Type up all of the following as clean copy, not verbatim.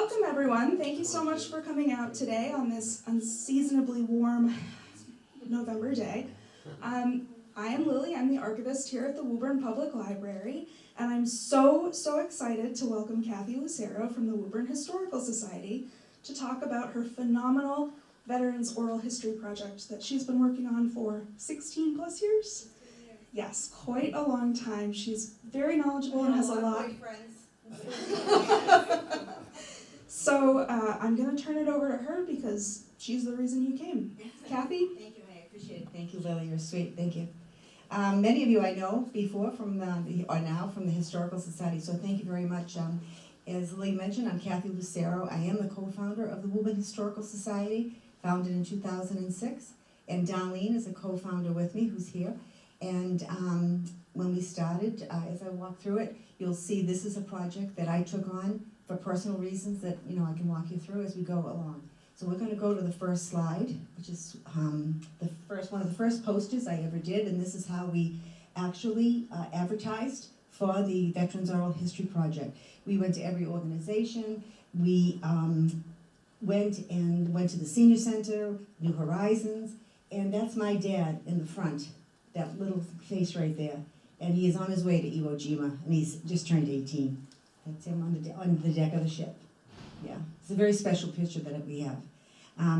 Welcome everyone. Thank you so much for coming out today on this unseasonably warm November day. I am Lily. I'm the archivist here at the Woburn Public Library, and I'm so excited to welcome Kathy Lucero from the Woburn Historical Society to talk about her phenomenal Veterans Oral History project that she's been working on for 16 plus years. Yes, quite a long time. She's very knowledgeable and has a lot. So I'm going to turn it over to her because she's the reason you came. Kathy? Thank you, I appreciate it. Thank you, Lily. You're sweet. Thank you. Many of you I know before from or now from the Historical Society, so thank you very much. As Lily mentioned, I'm Kathy Lucero. I am the co-founder of the Woburn Historical Society, founded in 2006. And Darlene is a co-founder with me, who's here. And when we started, as I walk through it, you'll see this is a project that I took on for personal reasons that I can walk you through as we go along. So we're going to go to the first slide, which is one of the first posters I ever did, and this is how we actually advertised for the Veterans Oral History Project. We went to every organization. We went to the Senior Center, New Horizons, and that's my dad in the front, that little face right there. And he is on his way to Iwo Jima, and he's just turned 18. That's him on the deck of the ship. Yeah, it's a very special picture that we have.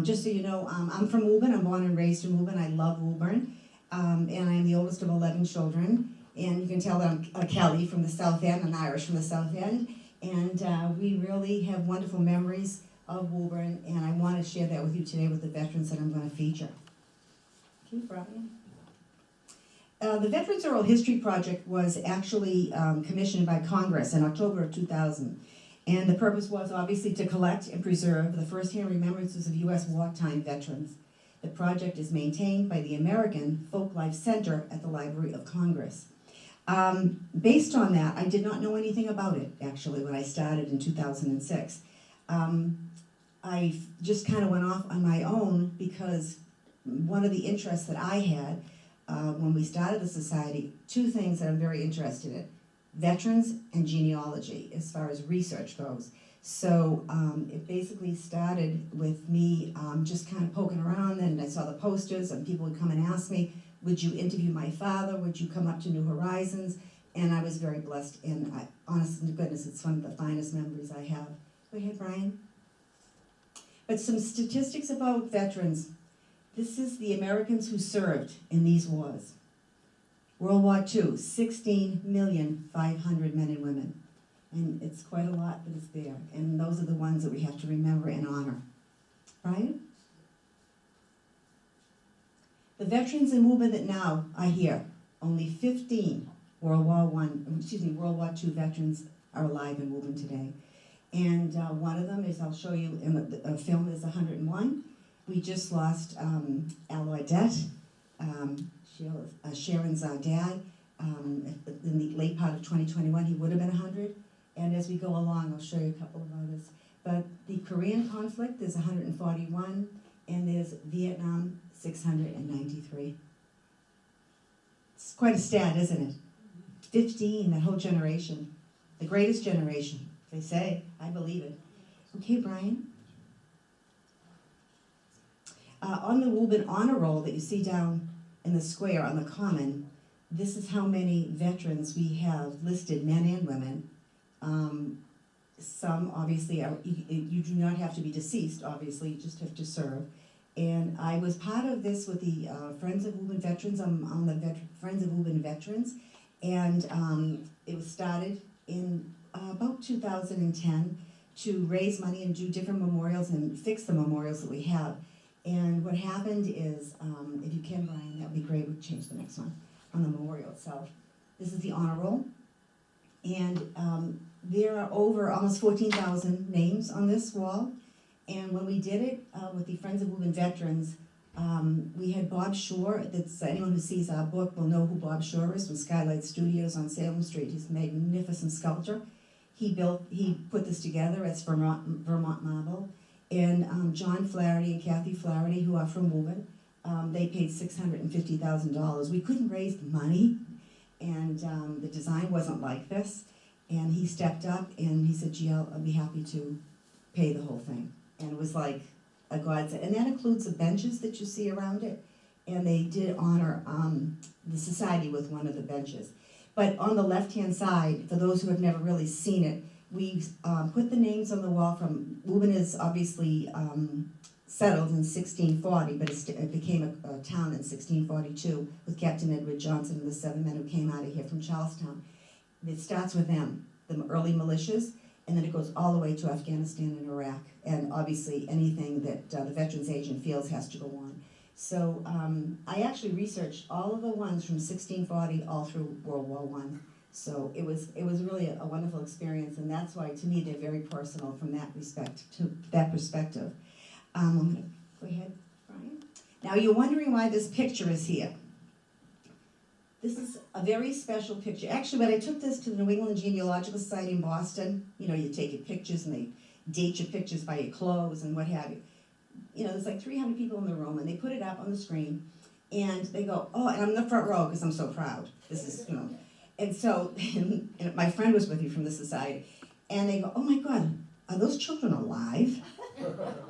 Just so you know, I'm from Woburn. I'm born and raised in Woburn. I love Woburn, and I am the oldest of 11 children. And you can tell that I'm a Kelly from the South End, an Irish from the South End. And we really have wonderful memories of Woburn, and I want to share that with you today with the veterans that I'm going to feature. Okay, Brian. The Veterans Oral History Project was actually commissioned by Congress in October of 2000. And the purpose was obviously to collect and preserve the first-hand remembrances of U.S. wartime veterans. The project is maintained by the American Folklife Center at the Library of Congress. Based on that, I did not know anything about it, actually, when I started in 2006. I just kind of went off on my own because one of the interests that I had when we started the society, two things that I'm very interested in: veterans and genealogy as far as research goes. So it basically started with me just kind of poking around, and I saw the posters and people would come and ask me, would you interview my father? Would you come up to New Horizons? And I was very blessed, and honest to goodness, it's one of the finest memories I have. Go ahead, Brian. But some statistics about veterans. This is the Americans who served in these wars. World War II, 16,500,000 men and women. And it's quite a lot, but it's there. And those are the ones that we have to remember and honor. Brian? The veterans in Woburn that now are here, only 15 World War II veterans are alive in Woburn today. And one of them is, I'll show you in the film, is 101. We just lost Odette Sharon's dad in the late part of 2021. He would have been 100. And as we go along, I'll show you a couple of others. But the Korean conflict is 141, and there's Vietnam, 693. It's quite a stat, isn't it? 15, that whole generation. The greatest generation, they say. I believe it. Okay, Brian? On the Woburn Honor Roll that you see down in the square on the common, this is how many veterans we have listed, men and women. Some obviously are, you do not have to be deceased, obviously, you just have to serve. And I was part of this with the Friends of Woburn Veterans. I'm on the Friends of Woburn Veterans, and it was started in about 2010 to raise money and do different memorials and fix the memorials that we have. And what happened is, if you can, Brian, that would be great. We'll change the next one on the memorial itself. This is the honor roll. And there are over almost 14,000 names on this wall. And when we did it with the Friends of Woburn Veterans, we had Bob Shore. That's anyone who sees our book will know who Bob Shore is from Skylight Studios on Salem Street. He's a magnificent sculptor. He put this together as Vermont marble. And John Flaherty and Kathy Flaherty, who are from Woburn, they paid $650,000. We couldn't raise the money, and the design wasn't like this. And he stepped up and he said, gee, I'll be happy to pay the whole thing. And it was like a godsend. And that includes the benches that you see around it. And they did honor the society with one of the benches. But on the left-hand side, for those who have never really seen it, we put the names on the wall from, Woburn is obviously settled in 1640, but it became a town in 1642 with Captain Edward Johnson and the 7 men who came out of here from Charlestown. It starts with them, the early militias, and then it goes all the way to Afghanistan and Iraq. And obviously anything that the Veterans Agent feels has to go on. So I actually researched all of the ones from 1640 all through World War I. So it was really a wonderful experience, and that's why, to me, they're very personal from that perspective. I'm going to go ahead, Brian. Now, you're wondering why this picture is here. This is a very special picture. Actually, when I took this to the New England Genealogical Society in Boston, you know, you take your pictures and they date your pictures by your clothes and what have you. You know, there's like 300 people in the room, and they put it up on the screen, and they go, oh, and I'm in the front row because I'm so proud. This is, you know. And so, and my friend was with me from the society, and they go, oh my God, are those children alive?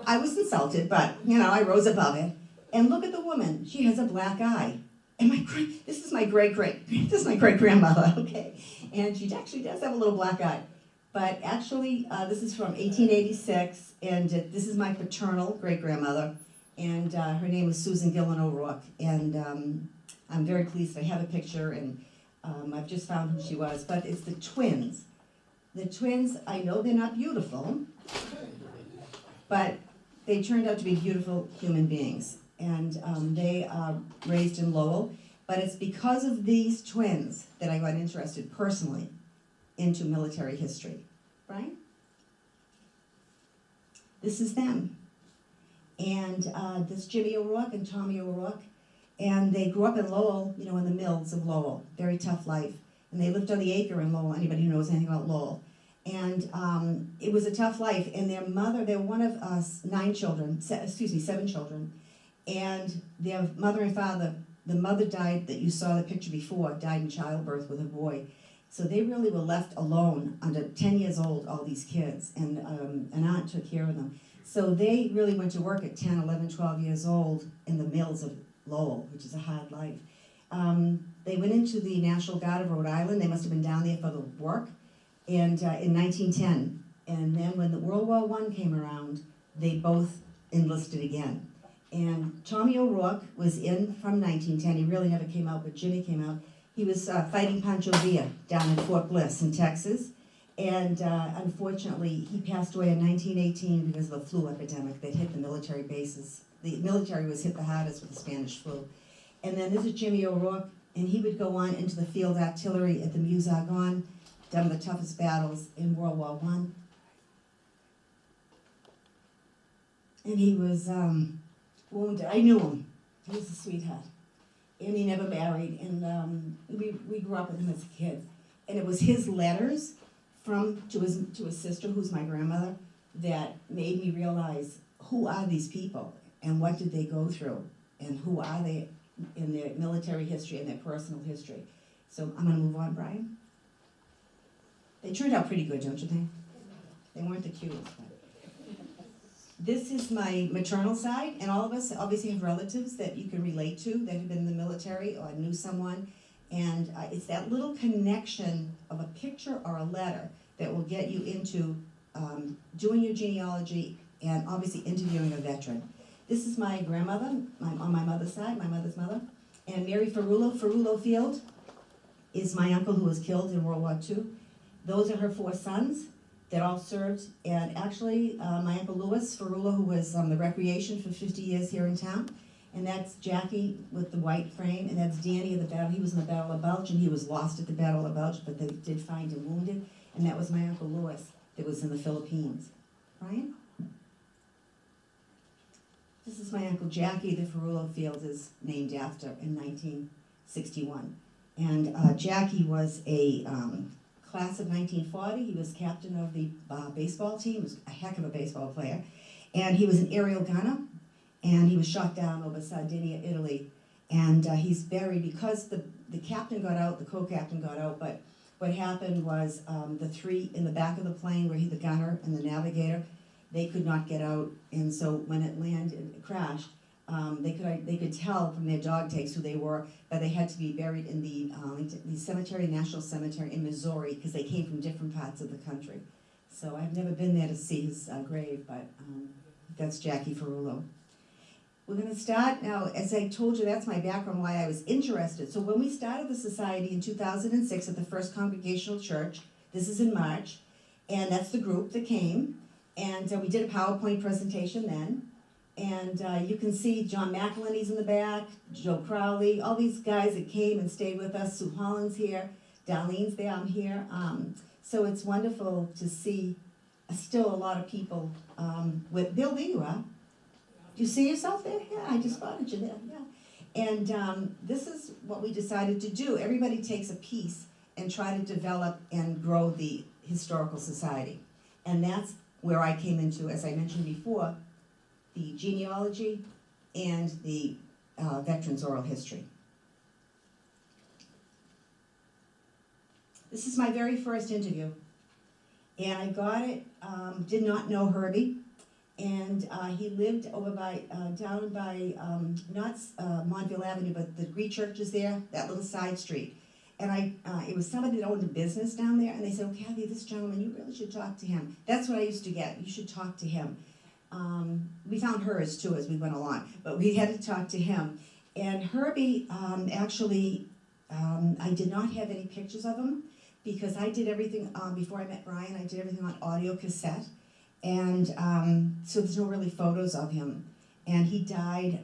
I was insulted, but, you know, I rose above it. And look at the woman. She has a black eye. And this is my great-grandmother, okay? And she actually does have a little black eye. But actually, this is from 1886, and this is my paternal great-grandmother. And her name was Susan Gillen O'Rourke. And I'm very pleased I have a picture, and I've just found who she was. But it's the twins. The twins, I know they're not beautiful, but they turned out to be beautiful human beings. And they are raised in Lowell. But it's because of these twins that I got interested personally into military history. Right? This is them. And this Jimmy O'Rourke and Tommy O'Rourke. And they grew up in Lowell, you know, in the mills of Lowell. Very tough life. And they lived on the acre in Lowell, anybody who knows anything about Lowell. And it was a tough life. And their mother, they were one of 7 children. And their mother and father, the mother died, that you saw the picture before, died in childbirth with a boy. So they really were left alone under 10 years old, all these kids. And an aunt took care of them. So they really went to work at 10, 11, 12 years old in the mills of Lowell, which is a hard life. They went into the National Guard of Rhode Island. They must have been down there for the work. And in 1910. And then when the World War I came around, they both enlisted again. And Tommy O'Rourke was in from 1910. He really never came out, but Jimmy came out. He was fighting Pancho Villa down in Fort Bliss in Texas. And unfortunately, he passed away in 1918 because of the flu epidemic that hit the military bases. The military was hit the hardest with the Spanish flu. And then this is Jimmy O'Rourke, and he would go on into the field artillery at the Meuse-Argonne, done the toughest battles in World War I. And he was wounded. I knew him. He was a sweetheart. And he never married. And we grew up with him as a kid. And it was his letters to his sister, who's my grandmother, that made me realize, who are these people? And what did they go through? And who are they in their military history and their personal history? So I'm going to move on, Brian. They turned out pretty good, don't you think? They weren't the cutest. But. This is my maternal side, and all of us obviously have relatives that you can relate to that have been in the military or knew someone. And it's that little connection of a picture or a letter that will get you into doing your genealogy and obviously interviewing a veteran. This is my grandmother, on my mother's side, my mother's mother. And Mary Ferrulo Field is my uncle who was killed in World War II. Those are her 4 sons that all served. And actually, my Uncle Louis Ferrulo, who was the recreation for 50 years here in town. And that's Jackie with the white frame, and that's Danny of the battle. He was in the Battle of Belch, and he was lost at the Battle of Belch, but they did find him wounded. And that was my Uncle Louis that was in the Philippines. Brian? This is my Uncle Jackie. The Ferrulo Field is named after in 1961. And Jackie was a class of 1940. He was captain of the baseball team. He was a heck of a baseball player. And he was an aerial gunner. And he was shot down over Sardinia, Italy. And he's buried because the captain got out, the co-captain got out, but what happened was the 3 in the back of the plane, where the gunner and the navigator, they could not get out, and so when it landed, it crashed, they could tell from their dog tags who they were, but they had to be buried in the cemetery, National Cemetery in Missouri, because they came from different parts of the country. So I've never been there to see his grave, but that's Jackie Ferrulo. We're going to start now. As I told you, that's my background, why I was interested. So when we started the society in 2006 at the First Congregational Church, this is in March, and that's the group that came, and we did a PowerPoint presentation then, and you can see John McElhenney's in the back, Joe Crowley, all these guys that came and stayed with us. Sue Holland's here, Darlene's there, I'm here. So it's wonderful to see still a lot of people with Bill. There you are. Do you see yourself there? Yeah, I just spotted you there. Yeah. And this is what we decided to do. Everybody takes a piece and try to develop and grow the historical society. And that's where I came into, as I mentioned before, the genealogy and the veterans' oral history. This is my very first interview. And I got it, did not know Herbie. And he lived over by, down by, not Montville Avenue, but the Greek church is there, that little side street. And it was somebody that owned a business down there, and they said, oh, Kathy, this gentleman, you really should talk to him. That's what I used to get, you should talk to him. We found hers too as we went along, but we had to talk to him. And Herbie, actually, I did not have any pictures of him, because I did everything, before I met Brian, I did everything on audio cassette. And so there's no really photos of him. And he died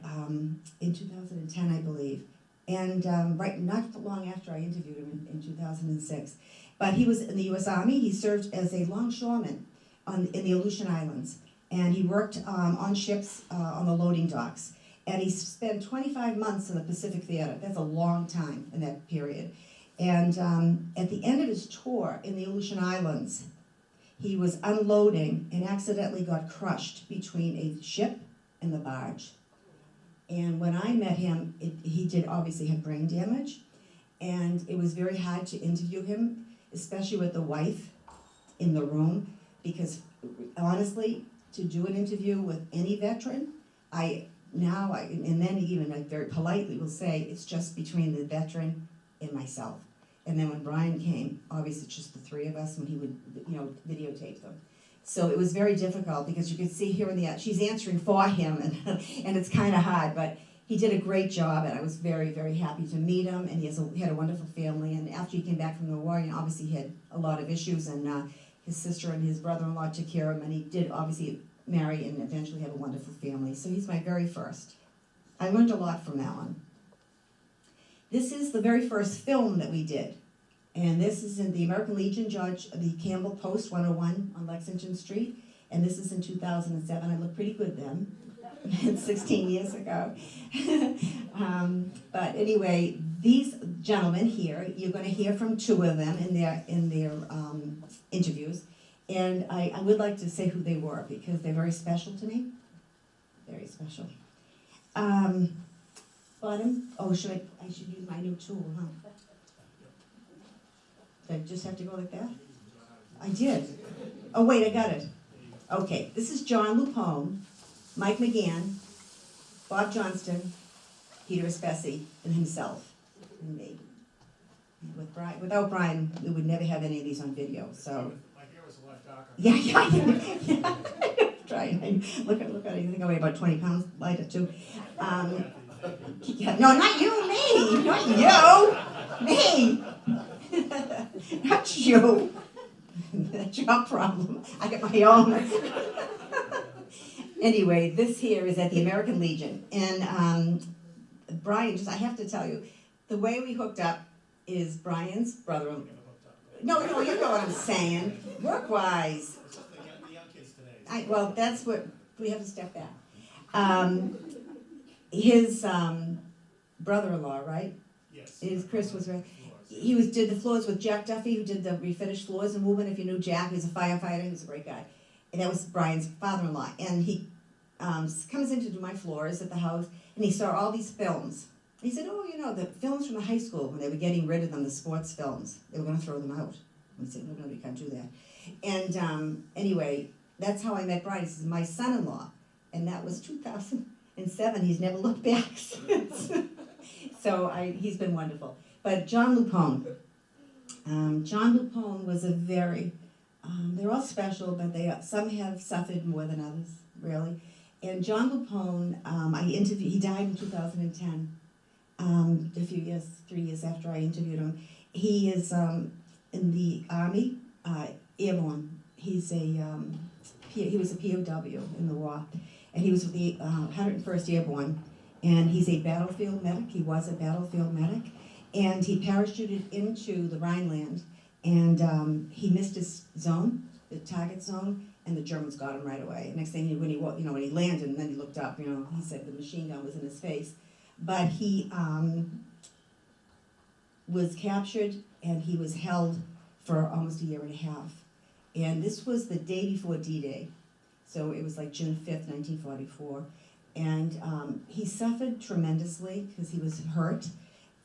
in 2010, I believe. And not long after I interviewed him in 2006. But he was in the U.S. Army. He served as a longshoreman in the Aleutian Islands. And he worked on ships on the loading docks. And he spent 25 months in the Pacific Theater. That's a long time in that period. And at the end of his tour in the Aleutian Islands, he was unloading and accidentally got crushed between a ship and the barge. And when I met him, he did obviously have brain damage, and it was very hard to interview him, especially with the wife in the room, because honestly, to do an interview with any veteran, and then even I very politely will say, it's just between the veteran and myself. And then when Brian came, obviously it's just the three of us when he would, videotape them. So it was very difficult because you could see here in the she's answering for him, and it's kind of hard, but he did a great job, and I was very, very happy to meet him. And he had a wonderful family. And after he came back from the war, obviously he had a lot of issues, and his sister and his brother-in-law took care of him, and he did obviously marry and eventually have a wonderful family. So he's my very first. I learned a lot from that one. This is the very first film that we did. And this is in the American Legion Judge, the Campbell Post 101 on Lexington Street. And this is in 2007. I looked pretty good then. It's 16 years ago. But anyway, these gentlemen here, you're going to hear from two of them in their interviews. And I would like to say who they were because they're very special to me. Very special. Bottom. Oh, I should use my new tool, huh? I just have to go like that? I did. Oh, wait, I got it. Okay, this is John LuPone, Mike McGann, Bob Johnston, Peter Espessi, and himself, and me. Without Brian, we would never have any of these on video, so. My hair was a lot darker. Yeah. Trying. Look at it. I think I weigh about 20 pounds lighter, too. Yeah, no, not you, me. Not you. Me. Not you. That's your problem. I got my own. Anyway, this here is at the American Legion. And Brian, I have to tell you, the way we hooked up is Brian's brother. No, you know what I'm saying. Work-wise. Well, that's what, we have to step back. His brother-in-law, right? Yes. Chris was right. He did the floors with Jack Duffy, who did the refinished floors in Woburn. If you knew Jack, he was a firefighter. He was a great guy. And that was Brian's father-in-law. And he comes in to do my floors at the house, and he saw all these films. He said, oh, the films from the high school, when they were getting rid of them, the sports films, they were going to throw them out. We said, no, we can't do that. And anyway, that's how I met Brian. He says, my son-in-law. And that was 2007. He's never looked back since. So he's been wonderful. But John LuPone. John LuPone was a very, they're all special, but some have suffered more than others, really. And John LuPone, he died in 2010, a few years, 3 years after I interviewed him. He is in the Army, airborne. He was a POW in the war, and he was with the 101st Airborne, and he's a battlefield medic. He was a battlefield medic, and he parachuted into the Rhineland, and he missed his zone, the target zone, and the Germans got him right away. Next thing when he landed, and then he looked up, he said the machine gun was in his face, but he was captured, and he was held for almost a year and a half. And this was the day before D-Day. So it was like June 5th, 1944. And he suffered tremendously because he was hurt.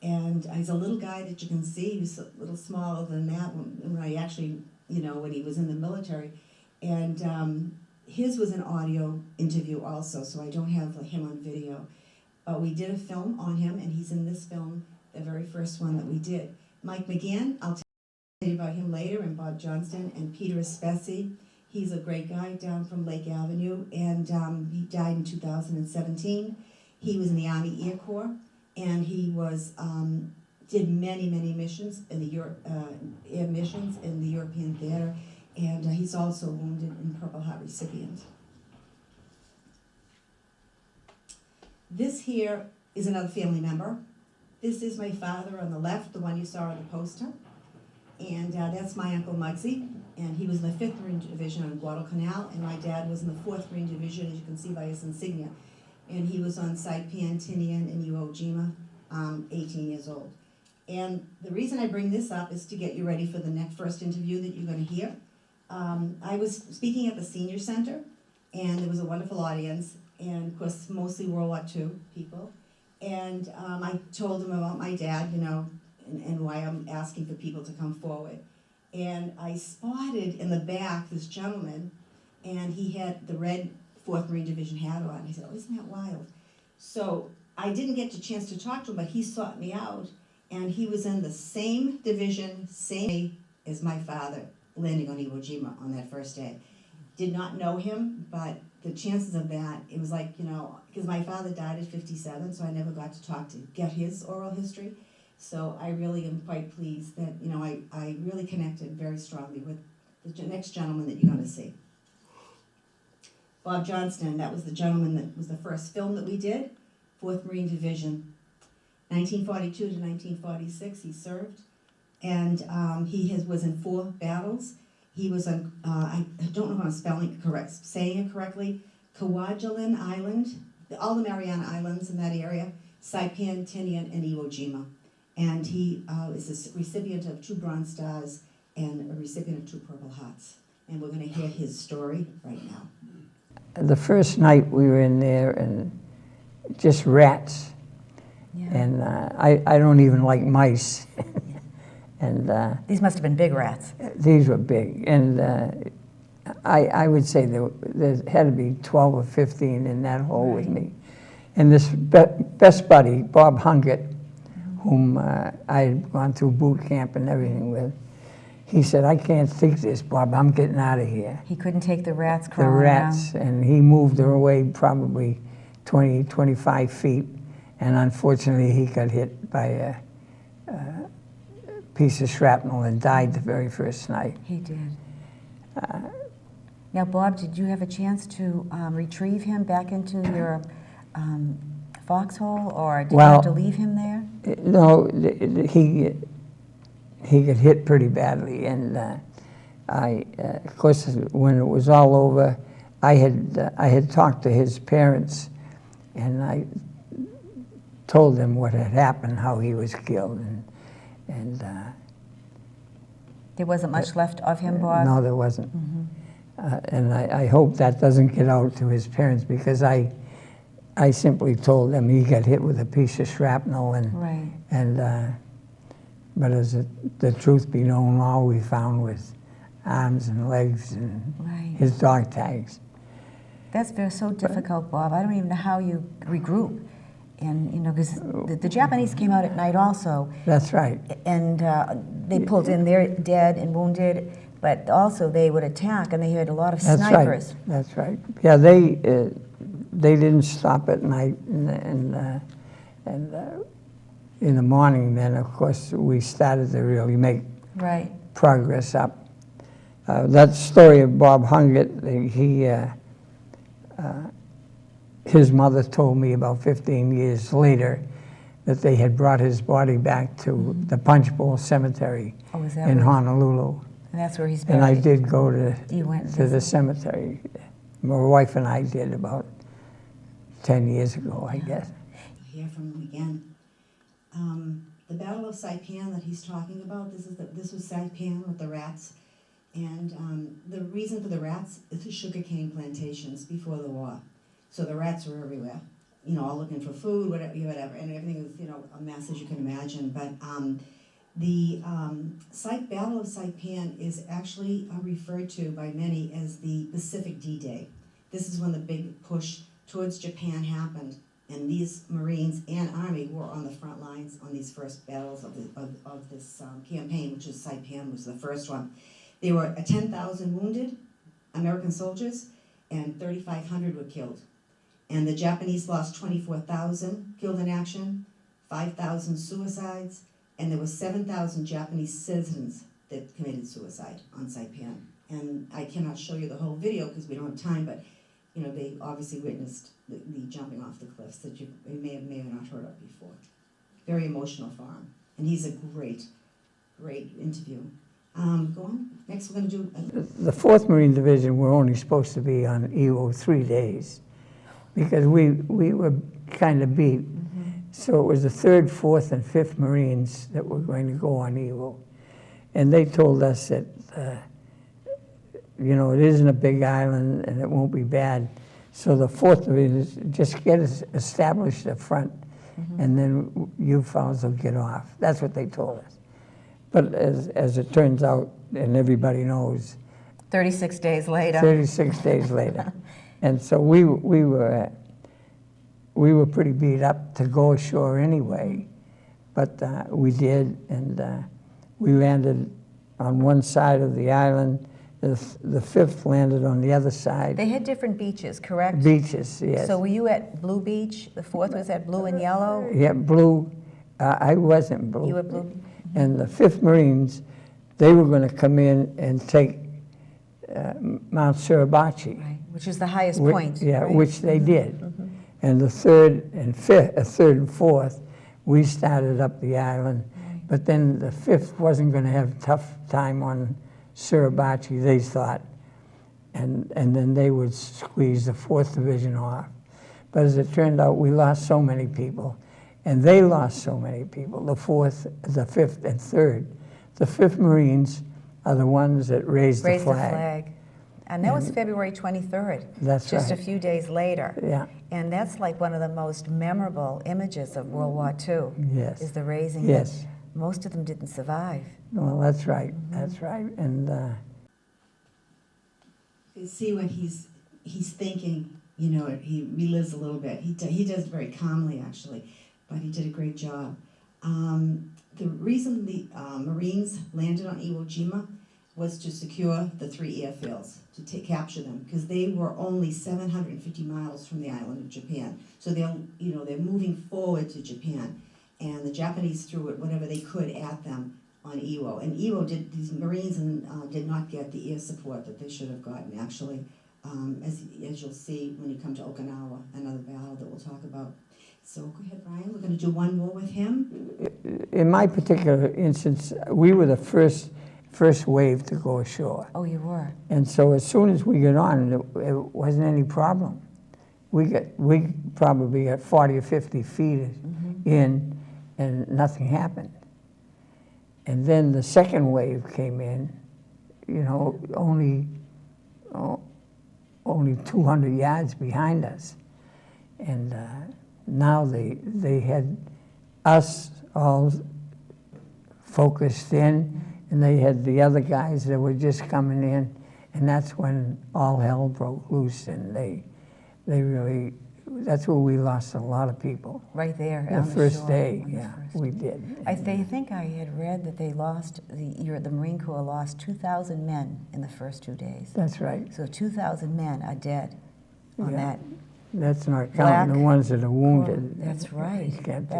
And he's a little guy that you can see. He was a little smaller than that when I actually, when he was in the military. And his was an audio interview also, so I don't have him on video. But we did a film on him, and he's in this film, the very first one that we did. Mike McGann, I'll tell you about him later, and Bob Johnston, and Peter Espesi. He's a great guy down from Lake Avenue, and he died in 2017. He was in the Army Air Corps, and he did many missions in the air missions in the European theater, and he's also wounded and Purple Heart recipient. This here is another family member. This is my father on the left, the one you saw on the poster. And that's my Uncle Muggsy, and he was in the 5th Marine Division on Guadalcanal, and my dad was in the 4th Marine Division, as you can see by his insignia. And he was on Saipan, Tinian, and Iwo Jima, 18 years old. And the reason I bring this up is to get you ready for the first interview that you're going to hear. I was speaking at the Senior Center, and there was a wonderful audience, and of course, mostly World War II people. And I told them about my dad, and why I'm asking for people to come forward. And I spotted in the back this gentleman, and he had the red 4th Marine Division hat on. I said, oh, isn't that wild? So I didn't get a chance to talk to him, but he sought me out, and he was in the same division, same day as my father, landing on Iwo Jima on that first day. Did not know him, but the chances of that, it was like, because my father died at 57, so I never got to get his oral history. So I really am quite pleased that, I really connected very strongly with the next gentleman that you're going to see. Bob Johnston, that was the gentleman that was the first film that we did, 4th Marine Division. 1942 to 1946, he served. And he was in 4 battles. He was on, I don't know if I'm saying it correctly, Kwajalein Island, all the Mariana Islands in that area, Saipan, Tinian, and Iwo Jima. And he is a recipient of 2 Bronze Stars and a recipient of 2 Purple Hearts. And we're going to hear his story right now. The first night we were in there, and just rats. Yeah. And I don't even like mice. And These must have been big rats. these were big. And I would say there had to be 12 or 15 in that hole with me. And this best buddy, Bob Hungett, whom I had gone through boot camp and everything with, he said, I can't think this, Bob, I'm getting out of here. He couldn't take the rats The crawling rats, around. and he moved her away probably 20, 25 feet, and unfortunately he got hit by a piece of shrapnel and died the very first night. He did. Now, Bob, did you have a chance to retrieve him back into your foxhole, or did you have to leave him there? No, he got hit pretty badly, and of course, when it was all over, I had talked to his parents, and I told them what had happened, how he was killed, and There wasn't much left of him, Bob? no, there wasn't. And I hope that doesn't get out to his parents, because I simply told them he got hit with a piece of shrapnel, and but as the truth be known, all we found was arms and legs and Right. his dog tags. That's so difficult, Bob. I don't even know how you regroup. And, you know, because the Japanese came out at night also, That's right. and they pulled in their dead and wounded, but also they would attack, and they had a lot of That's snipers. right. That's right. Yeah, they didn't stop at night, and in the morning. Then, of course, we started to really make Right. progress up. That story of Bob Hungett, his mother told me about 15 years later that they had brought his body back to the Punch Bowl Cemetery Oh, is that in where- Honolulu. And that's where he's buried. And I did go to You went the visit. cemetery. My wife and I did about 10 years ago, I guess. Hear from him again. The Battle of Saipan that he's talking about, this was Saipan with the rats. And the reason for the rats is the sugarcane plantations before the war. So the rats were everywhere, you know, all looking for food, whatever, and everything was, you know, a mess as you can imagine. But the Battle of Saipan is actually referred to by many as the Pacific D-Day. This is when the big push towards Japan happened, and these Marines and Army were on the front lines on these first battles of this campaign, which is Saipan was the first one. There were 10,000 wounded American soldiers, and 3,500 were killed. And the Japanese lost 24,000 killed in action, 5,000 suicides, and there were 7,000 Japanese citizens that committed suicide on Saipan. And I cannot show you the whole video because we don't have time, but you know, they obviously witnessed the jumping off the cliffs that you may have not heard of before. Very emotional for him. And he's a great interview. Go on. Next we're going to do... The 4th Marine Division were only supposed to be on Iwo 3 days because we were kind of beat. So it was the 3rd, 4th, and 5th Marines that were going to go on Iwo. And they told us that, you know, it isn't a big island and it won't be bad. So the 4th Division, just get us established up front and then you fellows will get off. That's what they told us. But as it turns out, and everybody knows, 36 days later. 36 days later. And so we were pretty beat up to go ashore anyway, but we did, and we landed on one side of the island. The 5th landed on the other side. They had different beaches, correct? Beaches, yes. So were you at Blue Beach? The 4th was at Blue and Yellow? Yeah, blue. I wasn't blue. You were blue? And the 5th Marines, they were going to come in and take Mount Suribachi. Right, which is the highest Whi- point. Yeah, right? which they did. And the 3rd and 4th, we started up the island. Right. But then the 5th wasn't going to have a tough time on Suribachi, they thought. And then they would squeeze the 4th Division off. But as it turned out, we lost so many people. And they lost so many people, the 4th, the 5th, and 3rd. The 5th Marines are the ones that raised the flag. And that was February 23rd. That's just right. a few days later. Yeah. And that's like one of the most memorable images of World War II. Yes. Is the raising. Yes. Most of them didn't survive. Well, that's right. That's right. And You see when he's thinking, you know, he relives a little bit. He does it very calmly, actually, but he did a great job. The reason the Marines landed on Iwo Jima was to secure the 3 airfields, to capture them, because they were only 750 miles from the island of Japan. So they're moving forward to Japan, and the Japanese threw it whatever they could at them on Iwo. And these Marines did not get the air support that they should have gotten, actually, as you'll see when you come to Okinawa, another battle that we'll talk about. So go ahead, Brian. We're going to do one more with him. in my particular instance, we were the first wave to go ashore. Oh, you were? And so as soon as we got on, it wasn't any problem. We probably got 40 or 50 feet in, and nothing happened. And then the second wave came in, you know, only 200 yards behind us. And now they had us all focused in, and they had the other guys that were just coming in, and that's when all hell broke loose, and they really, that's where we lost a lot of people. Right there The on the first shore, day, on the yeah, first. we did. I think I had read that they lost, the Marine Corps lost 2,000 men in the first 2 days. That's right. So 2,000 men are dead on Yeah. that. That's not counting the Black ones that are wounded. That's right. You can't do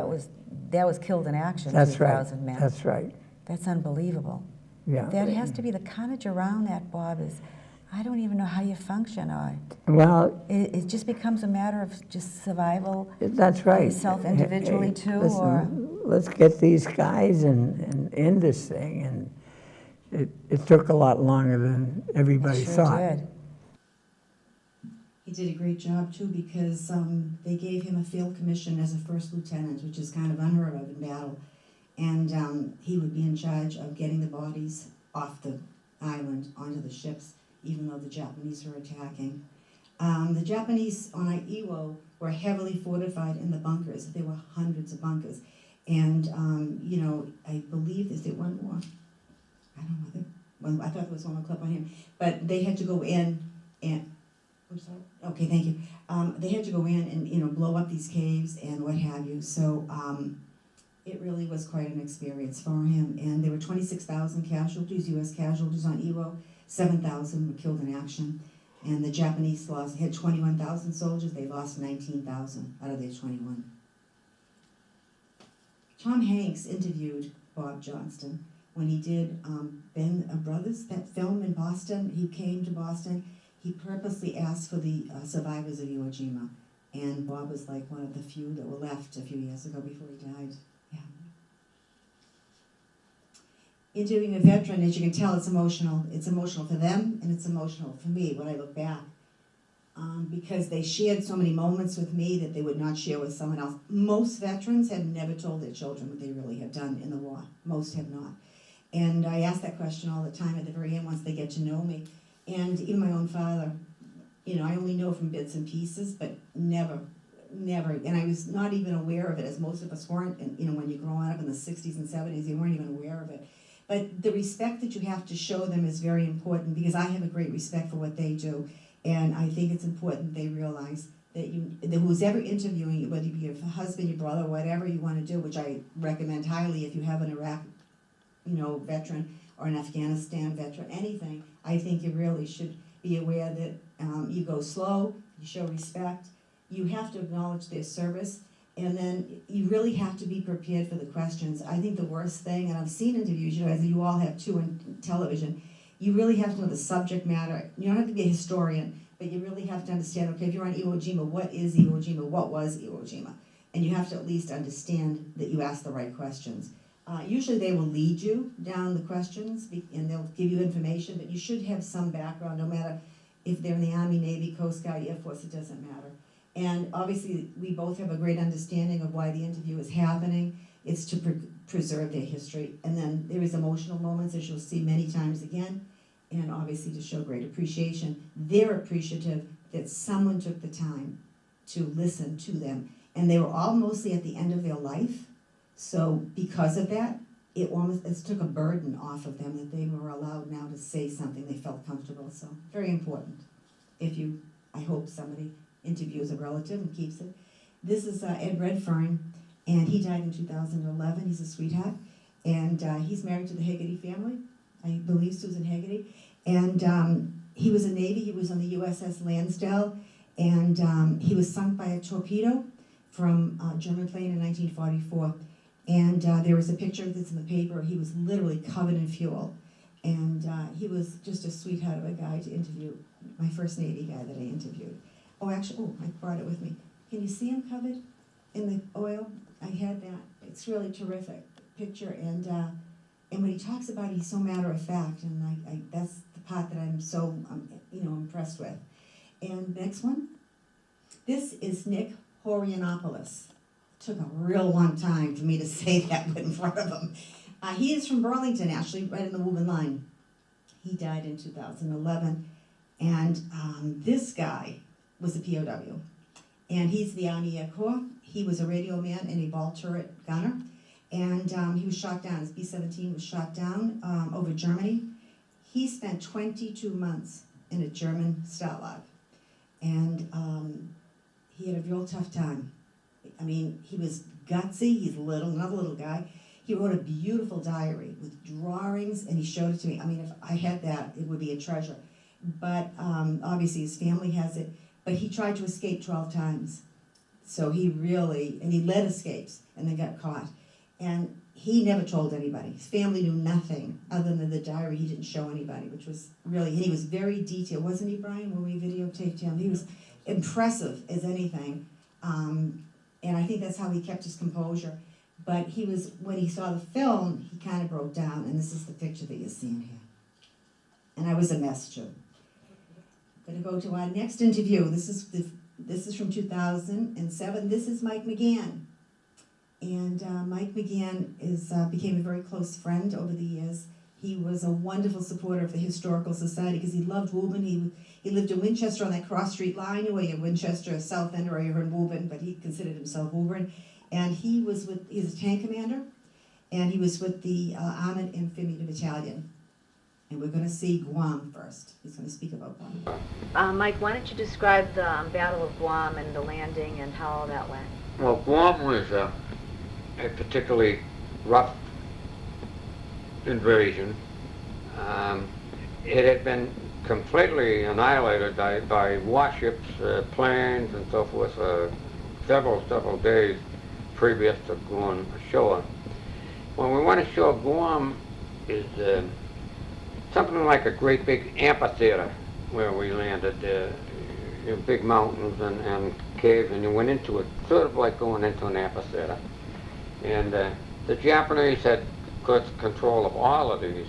That was killed in action, That's 2,000 right. men. That's right. That's unbelievable. Yeah. That has to be the carnage around that, Bob, is, I don't even know how you function. Well, It just becomes a matter of just survival. that's right. Yourself individually, too, listen, or- let's get these guys and end this thing. And it took a lot longer than everybody It sure thought. did. He did a great job too, because they gave him a field commission as a first lieutenant, which is kind of unheard of in battle. And he would be in charge of getting the bodies off the island onto the ships, even though the Japanese were attacking. The Japanese on Iwo were heavily fortified in the bunkers. There were hundreds of bunkers. And, you know, I believe, is there one more? I don't know. Well, I thought there was one more clip on him. But they had to go in and, I'm sorry? Okay, thank you. They had to go in and, you know, blow up these caves and what have you. So it really was quite an experience for him. And there were 26,000 casualties, U.S. casualties on Iwo. 7,000 were killed in action. And the Japanese had 21,000 soldiers. They lost 19,000 out of their 21. Tom Hanks interviewed Bob Johnston when he did Ben Brothers, that film in Boston. He came to Boston. He purposely asked for the survivors of Iwo Jima. And Bob was like one of the few that were left a few years ago before he died. Yeah. Interviewing a veteran, as you can tell, it's emotional. It's emotional for them, and it's emotional for me when I look back. Because they shared so many moments with me that they would not share with someone else. Most veterans have never told their children what they really have done in the war. Most have not. And I ask that question all the time at the very end once they get to know me. And even my own father, you know, I only know from bits and pieces, but never. And I was not even aware of it, as most of us weren't. And, you know, when you're growing up in the 60s and 70s, you weren't even aware of it. But the respect that you have to show them is very important, because I have a great respect for what they do. And I think it's important they realize that who's ever interviewing you, whether you be your husband, your brother, whatever you want to do, which I recommend highly if you have an Iraq, you know, veteran or an Afghanistan veteran, anything, I think you really should be aware that you go slow, you show respect, you have to acknowledge their service, and then you really have to be prepared for the questions. I think the worst thing, and I've seen interviews, you know, as you all have too on television, you really have to know the subject matter. You don't have to be a historian, but you really have to understand, okay, if you're on Iwo Jima, what is Iwo Jima? What was Iwo Jima? And you have to at least understand that you ask the right questions. Usually they will lead you down the questions, and they'll give you information, but you should have some background, no matter if they're in the Army, Navy, Coast Guard, Air Force, it doesn't matter. And obviously, we both have a great understanding of why the interview is happening. It's to preserve their history. And then there is emotional moments, as you'll see many times again, and obviously to show great appreciation. They're appreciative that someone took the time to listen to them. And they were all mostly at the end of their life. So because of that, it took a burden off of them that they were allowed now to say something they felt comfortable. So very important. I hope somebody interviews a relative and keeps it. This is Ed Redfern, and he died in 2011. He's a sweetheart, and he's married to the Hegarty family. I believe Susan Hegarty. And he was in Navy. He was on the USS Lansdale, and he was sunk by a torpedo from a German plane in 1944. And there was a picture of this in the paper. He was literally covered in fuel. And he was just a sweetheart of a guy to interview, my first Navy guy that I interviewed. Oh, actually, I brought it with me. Can you see him covered in the oil? I had that. It's really terrific picture. And when he talks about it, he's so matter of fact. And that's the part that I'm so, impressed with. And next one. This is Nick Horianopoulos. Took a real long time for me to say that in front of him. He is from Burlington, actually, right in the Woburn line. He died in 2011. And this guy was a POW. And he's the Army Air Corps. He was a radio man and a ball turret gunner. And he was shot down. His B-17 was shot down over Germany. He spent 22 months in a German Stalag. And he had a real tough time. I mean, he was gutsy. He's little, another little guy. He wrote a beautiful diary with drawings, and he showed it to me. I mean, if I had that, it would be a treasure. But obviously his family has it. But he tried to escape 12 times. So he really, and he led escapes, and then got caught. And he never told anybody. His family knew nothing other than the diary. He didn't show anybody, which was really, and he was very detailed. Wasn't he, Brian, when we videotaped him? He was impressive as anything. And I think that's how he kept his composure. But he was, when he saw the film, he kind of broke down, and this is the picture that you're seeing here. And I was a mess, too. I'm going to go to our next interview. This is from 2007. This is Mike McGann. And Mike McGann became a very close friend over the years. He was a wonderful supporter of the Historical Society because he loved Woburn. He lived in Winchester on that cross street line. You know, you have Winchester, South End, or you're in Woburn, but he considered himself Woburn. And he was he's a tank commander, and he was with the Armored Infantry Battalion. And we're going to see Guam first. He's going to speak about Guam. Mike, why don't you describe the Battle of Guam and the landing and how all that went? Well, Guam was a particularly rough invasion. It had been completely annihilated by warships, planes, and so forth for several days previous to going ashore. When we went ashore, Guam is something like a great big amphitheater where we landed. Big mountains and caves, and you went into it, sort of like going into an amphitheater. And the Japanese had good control of all of these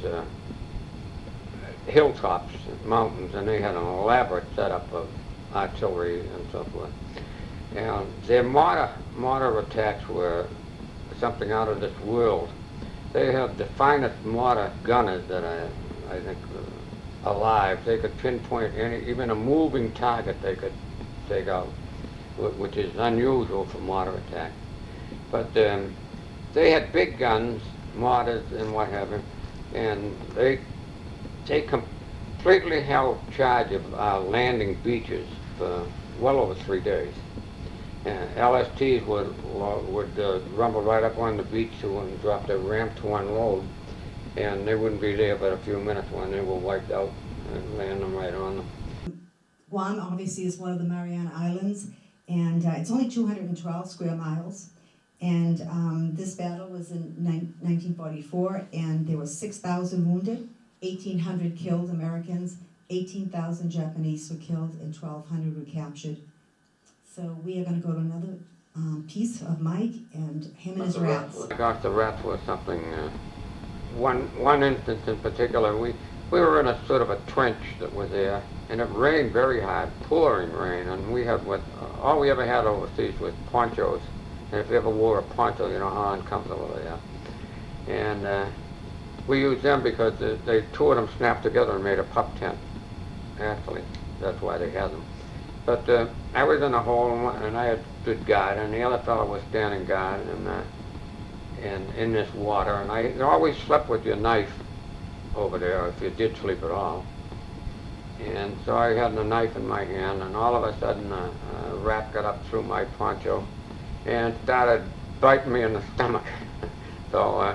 hilltops, mountains, and they had an elaborate setup of artillery and so forth. And their mortar attacks were something out of this world. They had the finest mortar gunners that I think alive. They could pinpoint even a moving target they could take out, which is unusual for mortar attack. But they had big guns, mortars and what have you, and they completely held charge of our landing beaches for well over 3 days. LSTs would rumble right up on the beach and drop their ramp to unload, and they wouldn't be there but a few minutes when they were wiped out and land them right on them. Guam obviously is one of the Mariana Islands, and it's only 212 square miles. And this battle was in 1944, and there were 6,000 wounded, 1,800 killed Americans, 18,000 Japanese were killed, and 1,200 were captured. So we are going to go to another piece of Mike and him and his rats. Gosh, the rats were something. One instance in particular, we were in a sort of a trench that was there, and it rained very hard, pouring rain, and we had all we ever had overseas was ponchos. And if you ever wore a poncho, you know how uncomfortable they are. And we used them because two of them snapped together and made a pup tent. Actually, that's why they had them. But I was in a hole, and I had stood guard, and the other fellow was standing guard, and in this water. And I always slept with your knife over there, if you did sleep at all. And so I had the knife in my hand, and all of a sudden a rat got up through my poncho and started biting me in the stomach. So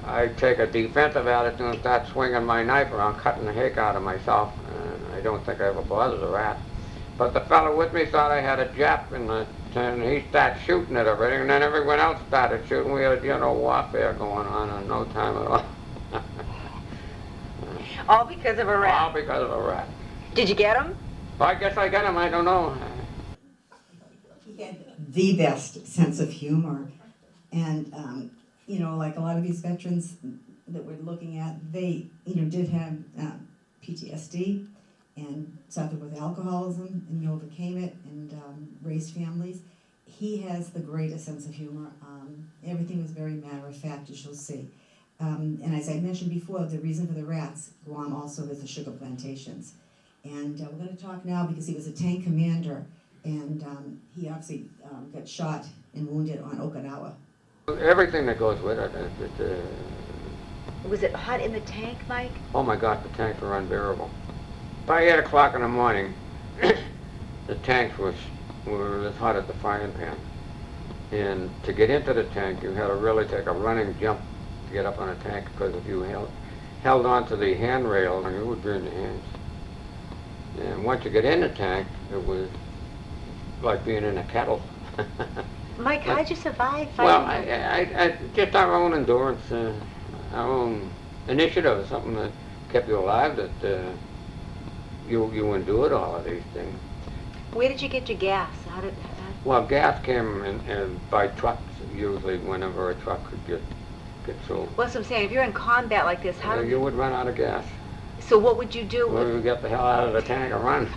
I take a defensive attitude and start swinging my knife around, cutting the heck out of myself. And I don't think I ever bothered a rat. But the fellow with me thought I had a Jap, and he started shooting at everything, and then everyone else started shooting. We had, warfare going on in no time at all. All because of a rat? All because of a rat. Did you get him? I guess I got him, I don't know. He had the best sense of humor. And, like a lot of these veterans that we're looking at, they, did have PTSD and suffered with alcoholism and overcame it and raised families. He has the greatest sense of humor. Everything was very matter of fact, as you'll see. And as I mentioned before, the reason for the rats, Guam also has the sugar plantations. And we're going to talk now because he was a tank commander, and he obviously got shot and wounded on Okinawa. Everything that goes with it. Was it hot in the tank, Mike? Oh my God, the tanks were unbearable. By 8 o'clock in the morning, the tanks were as hot as the frying pan. And to get into the tank, you had to really take a running jump to get up on a tank, because if you held onto the handrail, you would burn your hands. And once you get in the tank, it was like being in a kettle. Mike, how did you survive Well, fighting? I just our own endurance, our own initiative, something that kept you alive, that you endured all of these things. Where did you get your gas? Well, gas came in by trucks, usually whenever a truck could get through. Well, that's what I'm saying. If you're in combat like this, how You would run out of gas. So what would you do? Well, you get the hell out of the tank and run.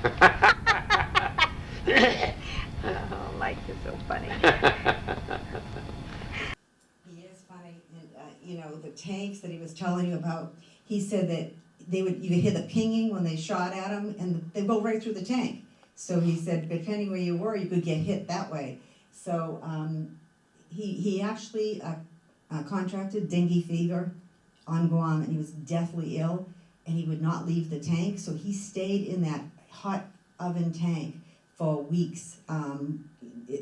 Oh, Mike is so funny. He is funny, and the tanks that he was telling you about, he said that you could hear the pinging when they shot at him, and they'd go right through the tank. So he said, depending where you were, you could get hit that way. So he actually contracted dengue fever on Guam, and he was deathly ill, and he would not leave the tank. So he stayed in that hot oven tank for weeks,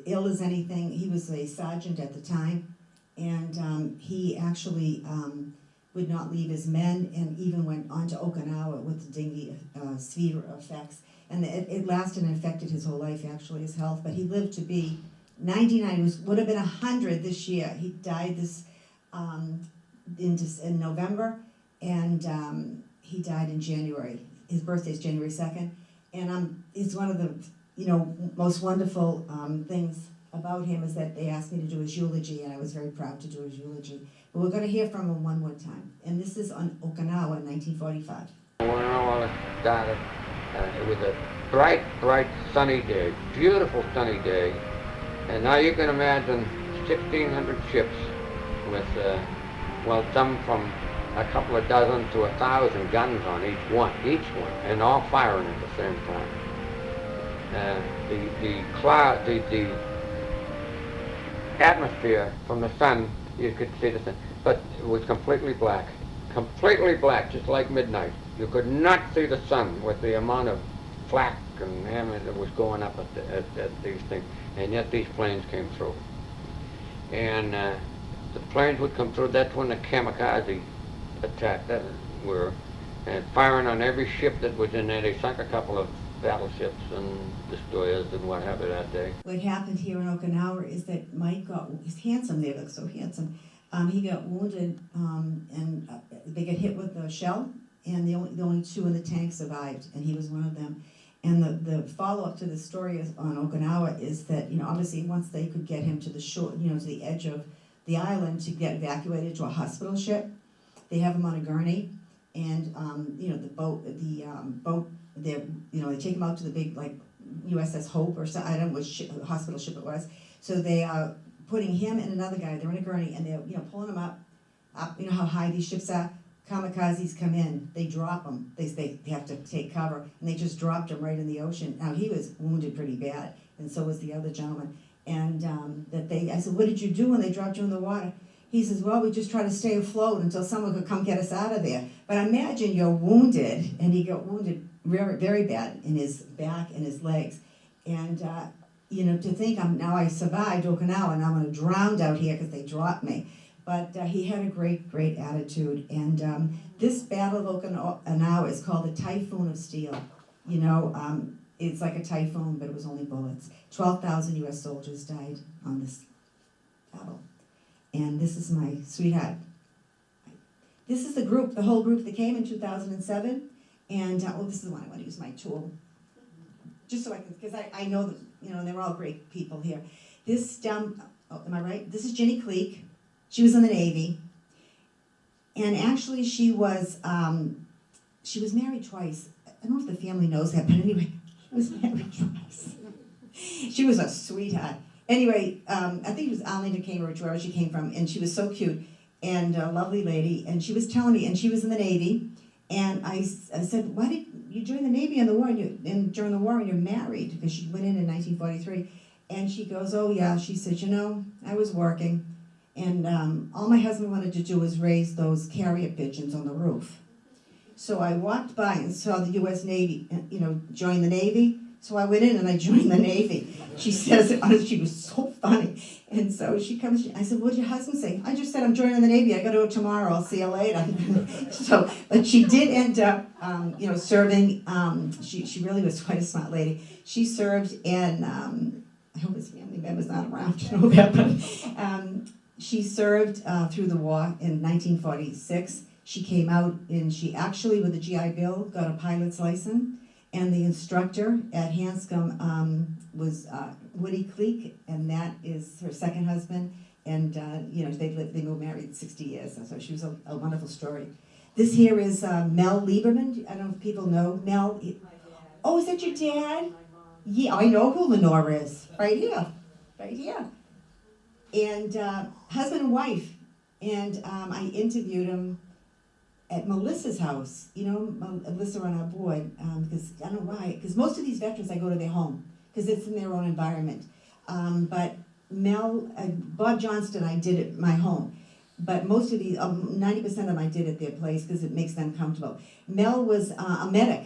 ill as anything. He was a sergeant at the time, and he actually would not leave his men, and even went on to Okinawa with the dengue fever effects. And it lasted and affected his whole life, actually, his health. But he lived to be 99. He would have been 100 this year. He died in November, and he died in January. His birthday is January 2nd. And it's one of the most wonderful things about him is that they asked me to do his eulogy, and I was very proud to do his eulogy. But we're going to hear from him one more time. And this is on Okinawa in 1945. When all this started, it was a bright, sunny day, beautiful sunny day. And now you can imagine 1,600 ships with, some from a couple of dozen to 1,000 guns on each one, and all firing at the same time. The atmosphere from the sun, you could see the sun, but it was completely black, just like midnight. You could not see the sun with the amount of flak and hammer that was going up at these things, and yet these planes came through. And the planes would come through. That's when the kamikaze attack were, and firing on every ship that was in there. They sunk a couple of battleships and destroyers and what have you that day. What happened here in Okinawa is that Mike he's handsome, they look so handsome. He got wounded, and they got hit with a shell, and the only two in the tank survived, and he was one of them. And the follow-up to the story on Okinawa is that, obviously once they could get him to the shore, to the edge of the island to get evacuated to a hospital ship, they have him on a gurney, and the boat, they take him out to the big USS Hope or something, I don't know which hospital ship it was. So they are putting him and another guy. They're in a gurney, and they're pulling him up. You know how high these ships are. Kamikazes come in, they drop him. They have to take cover, and they just dropped him right in the ocean. Now he was wounded pretty bad, and so was the other gentleman. And I said, "What did you do when they dropped you in the water?" He says, "Well, we just try to stay afloat until someone could come get us out of there." But imagine you're wounded, and he got wounded very, very bad in his back and his legs. And, to think I survived Okinawa, and I'm going to drown out here because they dropped me. But he had a great, great attitude. And this Battle of Okinawa is called the Typhoon of Steel. It's like a typhoon, but it was only bullets. 12,000 U.S. soldiers died on this battle. And this is my sweetheart. This is the whole group that came in 2007. And, this is the one I want to use my tool. Just so I can, because I know that, they're all great people here. Am I right? This is Jenny Clique. She was in the Navy. And actually she was married twice. I don't know if the family knows that, but anyway, she was married twice. She was a sweetheart. Anyway, I think it was Arlington, Cambridge, wherever she came from, and she was so cute and a lovely lady. And she was telling me, and she was in the Navy, and I said, "Why did you join the Navy in the war? During the war, and you're married?" Because she went in 1943. And she goes, "Oh yeah," she said, "I was working." And all my husband wanted to do was raise those carrier pigeons on the roof. So I walked by and saw the U.S. Navy, join the Navy. So I went in and I joined the Navy. She says, she was so funny. And so she comes, I said, what did your husband say? I just said, I'm joining the Navy. I got to go tomorrow. I'll see you later. But she did end up, serving. She really was quite a smart lady. She served in, I hope his family member's not around to know that, but she served through the war in 1946. She came out and she actually, with the GI Bill, got a pilot's license. And the instructor at Hanscom was Woody Clique, and that is her second husband. And they were married 60 years, so she was a wonderful story. This here is Mel Lieberman. I don't know if people know Mel. Oh, is that your dad? Yeah, I know who Lenore is. Right here. And husband and wife. And I interviewed him at Melissa's house. Melissa on our board, because I don't know why, because most of these veterans I go to their home, because it's in their own environment. But Bob Johnston I did at my home, but most of these, 90% of them I did at their place because it makes them comfortable. Mel was a medic,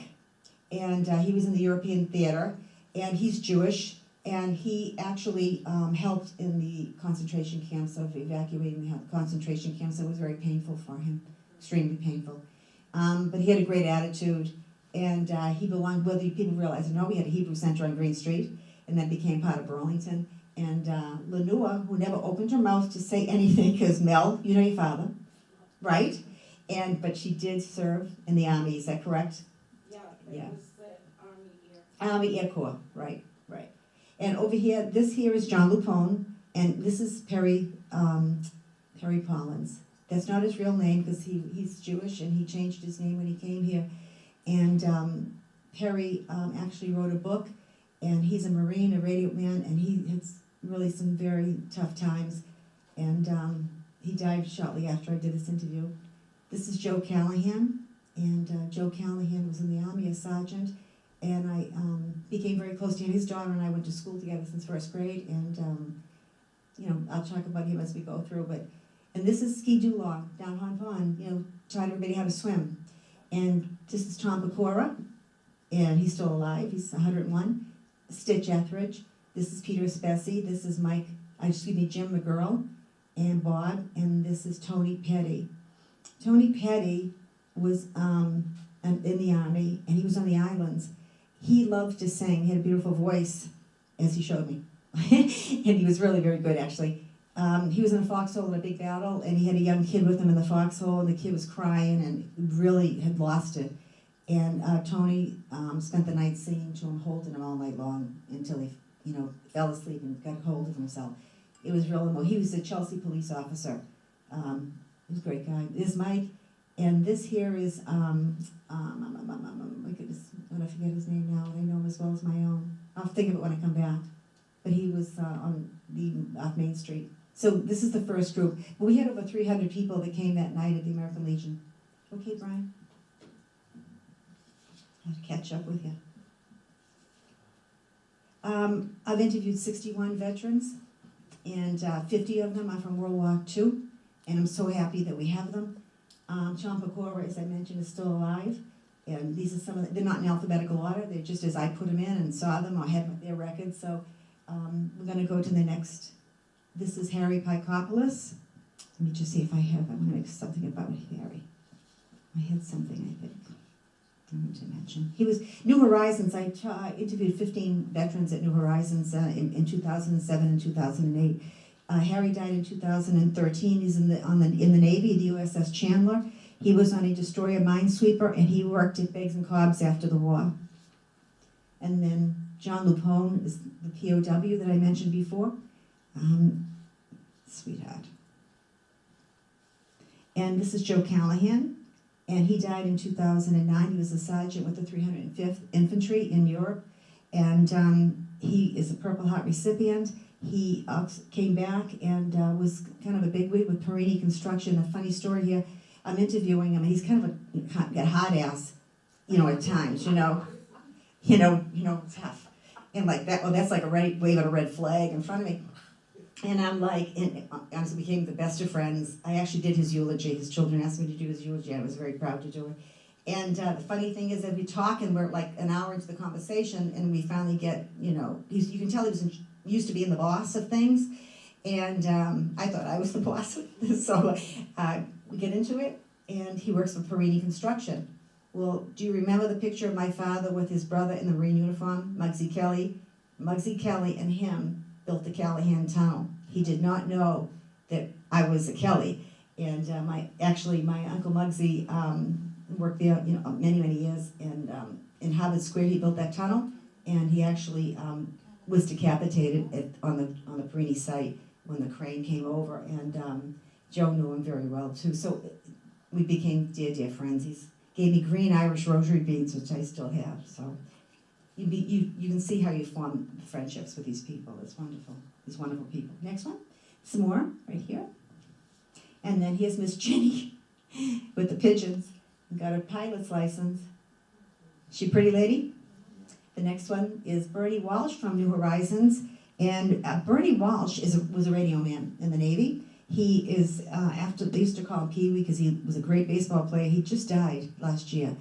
and he was in the European theater, and he's Jewish, and he actually helped in the concentration camps of evacuating the concentration camps. It was very painful for him. Extremely painful. But he had a great attitude, and he belonged, whether people realize or not, we had a Hebrew Center on Green Street, and that became part of Burlington. And Lenore, who never opened her mouth to say anything, because Mel, you know your father, right? But she did serve in the Army, is that correct? Yeah. Yeah. It was the Army Air Corps, right. And over here, this here is John LuPone, and this is Perry Pollins. That's not his real name because he's Jewish and he changed his name when he came here. And Perry actually wrote a book, and he's a Marine, a radio man, and he had really some very tough times. And he died shortly after I did this interview. This is Joe Callahan, and Joe Callahan was in the Army as sergeant, and I became very close to him. His daughter and I went to school together since first grade, and I'll talk about him as we go through, and this is Ski Dulong down Hon Pond, taught everybody how to swim. And this is Tom Pecora, and he's still alive, he's 101. Stitch Etheridge. This is Peter Spessy. This is Jim McGurl and Bob, and this is Tony Petty. Tony Petty was in the Army, and he was on the islands. He loved to sing. He had a beautiful voice, as he showed me. And he was really very good, actually. He was in a foxhole in a big battle, and he had a young kid with him in the foxhole, and the kid was crying and really had lost it. And Tony spent the night singing to him, holding him all night long until he, fell asleep and got hold of himself. It was real emotional. He was a Chelsea police officer. He was a great guy. This is Mike, and this here is, my goodness, I'm going to forget his name now. I know him as well as my own. I'll think of it when I come back. But he was off Main Street. So this is the first group. But we had over 300 people that came that night at the American Legion. Okay, Brian? I'll catch up with you. I've interviewed 61 veterans, and 50 of them are from World War II, and I'm so happy that we have them. Sean Pecora, as I mentioned, is still alive, and these are some of they're not in alphabetical order, they're just as I put them in and saw them or had their records, so we're going to go to the next. This is Harry Picopoulos. Let me just see if I have something about Harry. I had something, I think. I need to mention. He was New Horizons. I interviewed 15 veterans at New Horizons in 2007 and 2008. Harry died in 2013. He's in the Navy, the USS Chandler. He was on a destroyer minesweeper, and he worked at Beggs and Cobb's after the war. And then John LuPone is the POW that I mentioned before. Sweetheart. And this is Joe Callahan, and he died in 2009. He was a sergeant with the 305th Infantry in Europe, and he is a Purple Heart recipient. He came back and was kind of a bigwig with Perini Construction. A funny story here, I'm interviewing him, and he's kind of got hot ass, at times, tough. And like that, that's like waving a red flag in front of me. And I'm like, and honestly, became the best of friends. I actually did his eulogy. His children asked me to do his eulogy, and I was very proud to do it. And the funny thing is that we talk, and we're like an hour into the conversation, and we finally get, you can tell he was used to being the boss of things. And I thought I was the boss. So we get into it, and he works for Perini Construction. Well, do you remember the picture of my father with his brother in the Marine uniform, Muggsy Kelly? Muggsy Kelly and him built the Callahan Tunnel. He did not know that I was a Kelly. And my Uncle Muggsy worked there, many years. And in Harvard Square, he built that tunnel, and he actually was decapitated on the Perini site when the crane came over. And Joe knew him very well too. So we became dear friends. He's gave me green Irish rosary beads, which I still have. So you can see how you form friendships with these people. It's wonderful. These wonderful people. Next one. Some more right here. And then here's Miss Jenny with the pigeons. Got her pilot's license. She a pretty lady? The next one is Bernie Walsh from New Horizons. And Bernie Walsh was a radio man in the Navy. He is, they used to call him Pee Wee because he was a great baseball player. He just died last year.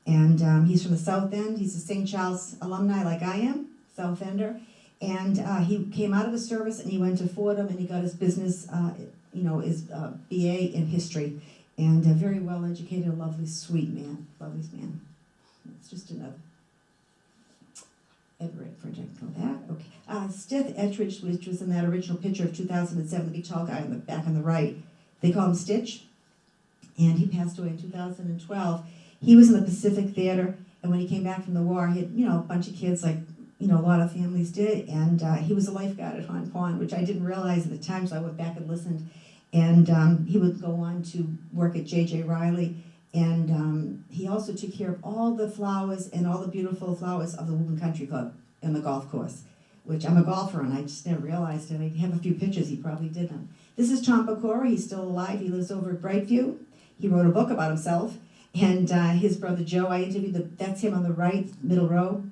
And he's from the South End. He's a St. Charles alumni like I am, South Ender. And he came out of the service and he went to Fordham and he got his business, his BA in history. And very well educated, a lovely, sweet man. Lovely man. It's just another. Everett project, go back. Okay. Stith Etheridge, which was in that original picture of 2007, the big tall guy on the back on the right. They call him Stitch. And he passed away in 2012. He was in the Pacific Theater, and when he came back from the war, he had, a bunch of kids like, a lot of families did, and he was a lifeguard at Hon Pond, which I didn't realize at the time, so I went back and listened. And he would go on to work at J.J. Riley, and he also took care of all the flowers and all the beautiful flowers of the Woburn Country Club and the golf course, which I'm a golfer, and I just never realized it. I have a few pictures, he probably did them. This is Tom Pecora, he's still alive, he lives over at Brightview. He wrote a book about himself. And his brother Joe, I interviewed, that's him on the right, middle row.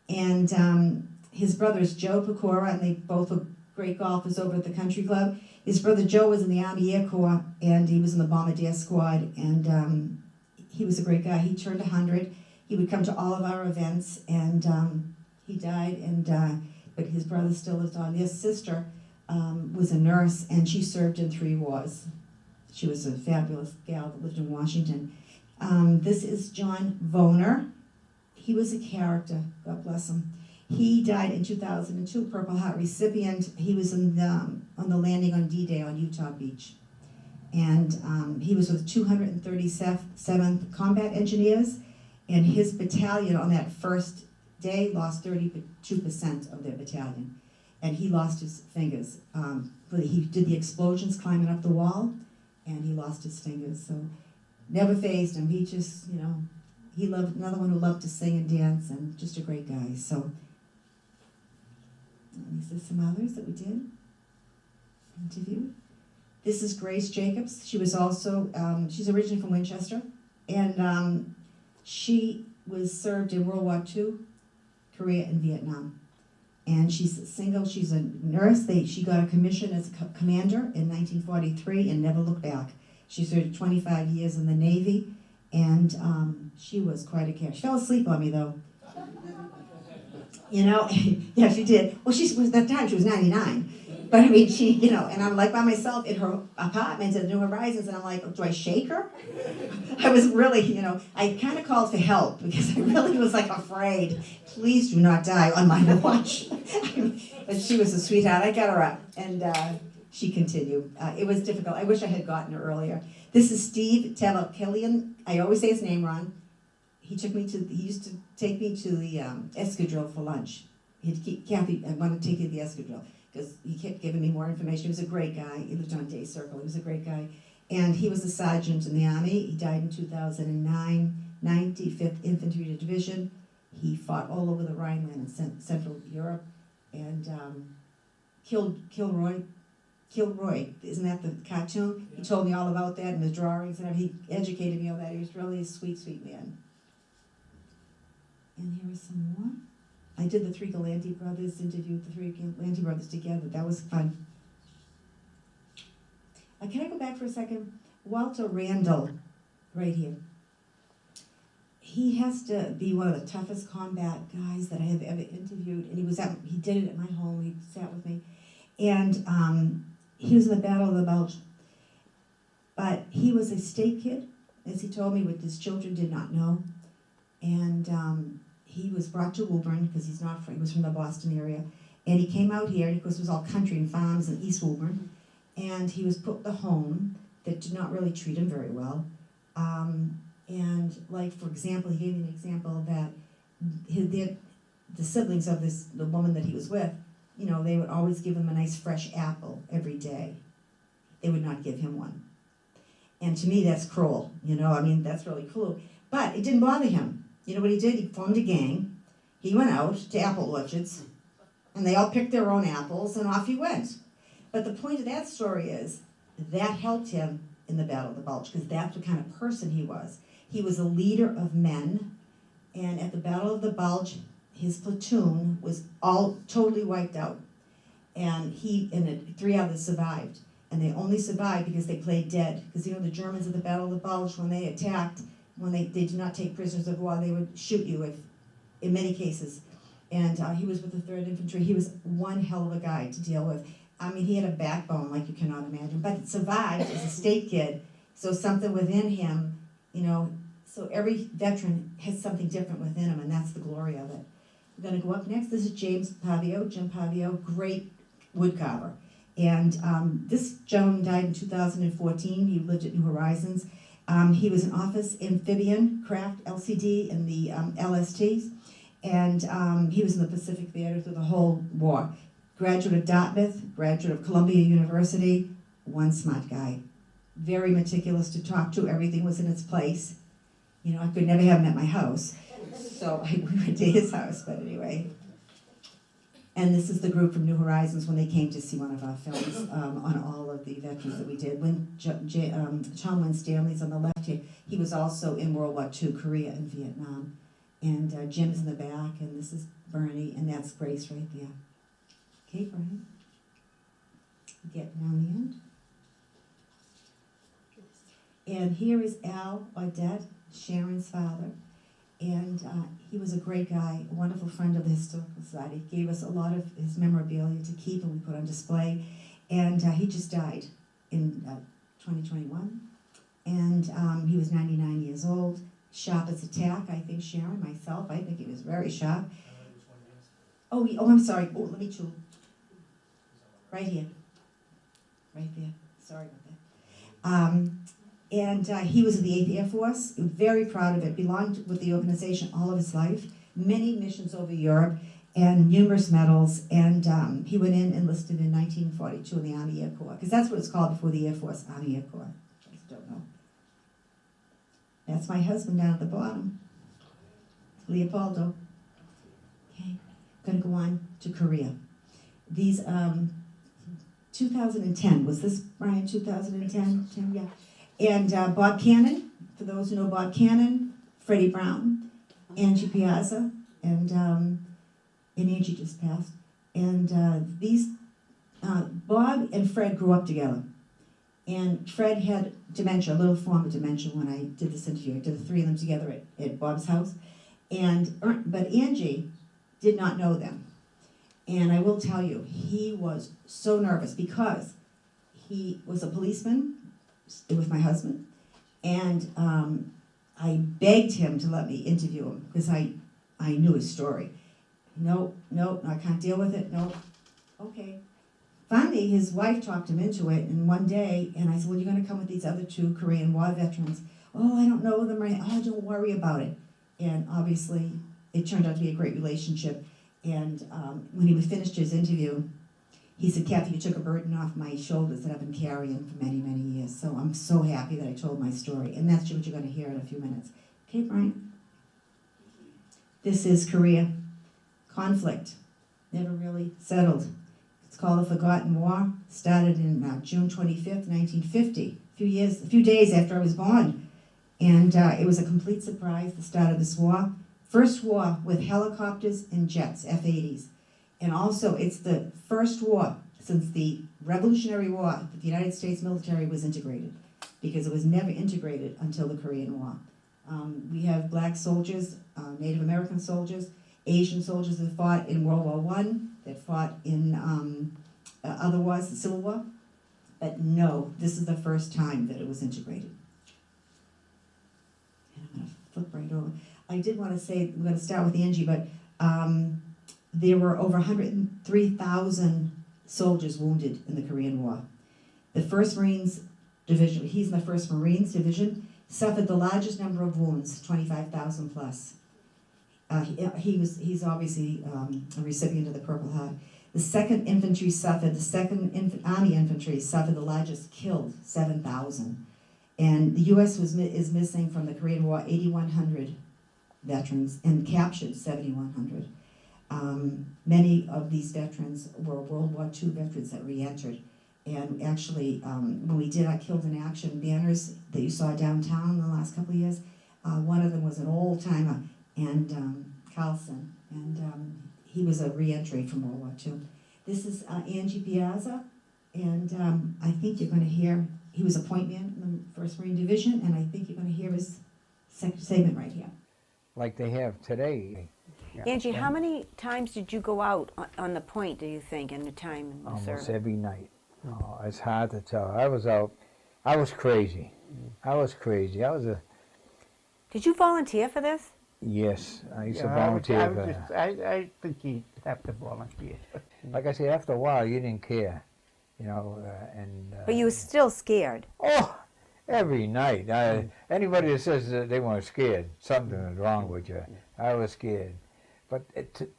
And his brother is Joe Pecora, and they both were great golfers over at the country club. His brother Joe was in the Army Air Corps, and he was in the Bombardier Squad, and he was a great guy. He turned 100. He would come to all of our events, and he died, but his brother still lived on. His sister was a nurse, and she served in 3 wars. She was a fabulous gal that lived in Washington. This is John Voner. He was a character, God bless him. He died in 2002, Purple Heart recipient. He was on the landing on D-Day on Utah Beach. And he was with 237th Combat Engineers, and his battalion on that first day lost 32% of their battalion. And he lost his fingers. He did the explosions climbing up the wall, and he lost his fingers. So never phased him. He just, he loved, another one who loved to sing and dance, and just a great guy. So, and these are some others that we did interview. This is Grace Jacobs. She was also, she's originally from Winchester, and she was served in World War II, Korea, and Vietnam. And she's single, she's a nurse. She got a commission as a commander in 1943 and never looked back. She served 25 years in the Navy, and she was quite a character. She fell asleep on me, though. Yeah, she did. Well, she was, at that time, she was 99. But I mean, she, and I'm like by myself in her apartment at New Horizons, and I'm like, do I shake her? I was really, I kind of called for help because I really was like afraid. Please do not die on my watch. But she was a sweetheart. I got her up, and she continued. It was difficult. I wish I had gotten her earlier. This is Steve Tabakilian. I always say his name wrong. He used to take me to the escadrille for lunch. He'd keep, Kathy, I want to take you to the escadrille, because he kept giving me more information. He was a great guy. He lived on Day Circle. He was a great guy. And he was a sergeant in the Army. He died in 2009, 95th Infantry Division. He fought all over the Rhineland and Central Europe. And Kilroy, isn't that the cartoon? Yeah. He told me all about that and the drawings and everything. He educated me on that. He was really a sweet, sweet man. And here are some more. I did the 3 Galanti brothers, interviewed the 3 Galanti brothers together. That was fun. Can I go back for a second? Walter Randall, right here. He has to be one of the toughest combat guys that I have ever interviewed, and he did it at my home. He sat with me, and he was in the Battle of the Bulge. But he was a state kid, as he told me, what his children did not know, and he was brought to Woburn because he was from the Boston area, and he came out here. And of course, it was all country and farms in East Woburn, and he was put in a home that did not really treat him very well. And like, for example, he gave me an example that the siblings of the woman that he was with, you know, they would always give him a nice fresh apple every day. They would not give him one. And to me, that's cruel, you know, I mean, that's really cruel. But it didn't bother him. You know what he did? He formed a gang. He went out to apple orchards, and they all picked their own apples, and off he went. But the point of that story is that helped him in the Battle of the Bulge, because that's the kind of person he was. He was a leader of men, and at the Battle of the Bulge, his platoon was all totally wiped out. And he and 3 others survived. And they only survived because they played dead. Because, you know, the Germans at the Battle of the Bulge, when they attacked, when they did not take prisoners of war, they would shoot you in many cases. And he was with the 3rd Infantry. He was one hell of a guy to deal with. I mean, he had a backbone like you cannot imagine. But survived as a state kid. So something within him, you know, so every veteran has something different within him, and that's the glory of it. We're going to go up next. This is Jim Pavio, great woodcarver. And this gentleman died in 2014. He lived at New Horizons. He was an office amphibian craft LCD in the LSTs. And he was in the Pacific Theater through the whole war. Graduate of Dartmouth, graduate of Columbia University, one smart guy. Very meticulous to talk to. Everything was in its place. You know, I could never have him at my house. So we went to his house, but anyway. And this is the group from New Horizons when they came to see one of our films on all of the veterans that we did. When John Wayne Stanley's on the left here, he was also in World War II, Korea and Vietnam. And Jim's in the back, and this is Bernie, and that's Grace right there. Okay, Brian? Get down the end. And here is Al Odette, Sharon's father. And he was a great guy, a wonderful friend of the Historical Society. He gave us a lot of his memorabilia to keep and we put on display. And he just died in 2021. And he was 99 years old. Sharp as a tack, I think, Sharon, myself, I think he was very sharp. Oh, I'm sorry. Oh, let me chew. Right here. Right there. Sorry about that. And he was in the 8th Air Force, very proud of it, belonged with the organization all of his life, many missions over Europe, and numerous medals, and he went in enlisted in 1942 in the Army Air Corps, because that's what it's called before the Air Force, Army Air Corps. I just don't know. That's my husband down at the bottom, Leopoldo. Okay, going to go on to Korea. These, 2010, was this, Brian, 2010? Yeah. And Bob Cannon, for those who know Bob Cannon, Freddie Brown, Angie Piazza, and Angie just passed. And Bob and Fred grew up together. And Fred had dementia, a little form of dementia when I did this interview. I did the 3 of them together at Bob's house. But Angie did not know them. And I will tell you, he was so nervous because he was a policeman with my husband, and I begged him to let me interview him because I knew his story. No, I can't deal with it. No, okay. Finally, his wife talked him into it, and one day, and I said, well, you're going to come with these other 2 Korean War veterans. Oh, I don't know them right now. Oh, don't worry about it. And obviously, it turned out to be a great relationship. And when he finished his interview, he said, Kathy, you took a burden off my shoulders that I've been carrying for many, many years. So I'm so happy that I told my story. And that's what you're going to hear in a few minutes. Okay, Brian? This is Korea. Conflict. Never really settled. It's called the Forgotten War. Started in June 25th, 1950. A few days after I was born. And it was a complete surprise, the start of this war. First war with helicopters and jets, F-80s. And also, it's the first war since the Revolutionary War, the United States military was integrated, because it was never integrated until the Korean War. We have black soldiers, Native American soldiers, Asian soldiers that fought in World War I, that fought in other wars, the Civil War. But no, this is the first time that it was integrated. And I'm going to flip right over. I did want to say, we're going to start with Angie, but there were over 103,000 soldiers wounded in the Korean War. The 1st Marines Division, he's in the 1st Marines Division, suffered the largest number of wounds, 25,000 plus. He's obviously a recipient of the Purple Heart. The 2nd Infantry suffered, the 2nd Army Infantry suffered the largest, killed 7,000. And the U.S. is missing from the Korean War 8,100 veterans and captured 7,100. Many of these veterans were World War II veterans that re-entered. And actually, when we did our Killed in Action banners that you saw downtown in the last couple of years, one of them was an old-timer, and Carlson, and he was a re-entry from World War II. This is Angie Piazza, and I think you're going to hear, he was a point man in the 1st Marine Division, and I think you're going to hear his segment right here. Like they have today. Angie, how many times did you go out on the point, do you think, in the time in the Almost service? every night. Oh, it's hard to tell. I was out. I was crazy. I was crazy. I was a. Did you volunteer for this? Yes, I used to Yeah, volunteer for. I think you have to volunteer. Like I say, after a while, you didn't care, and. But you were still scared. Oh, every night. Anybody that says that they weren't scared, something is wrong with you. I was scared, but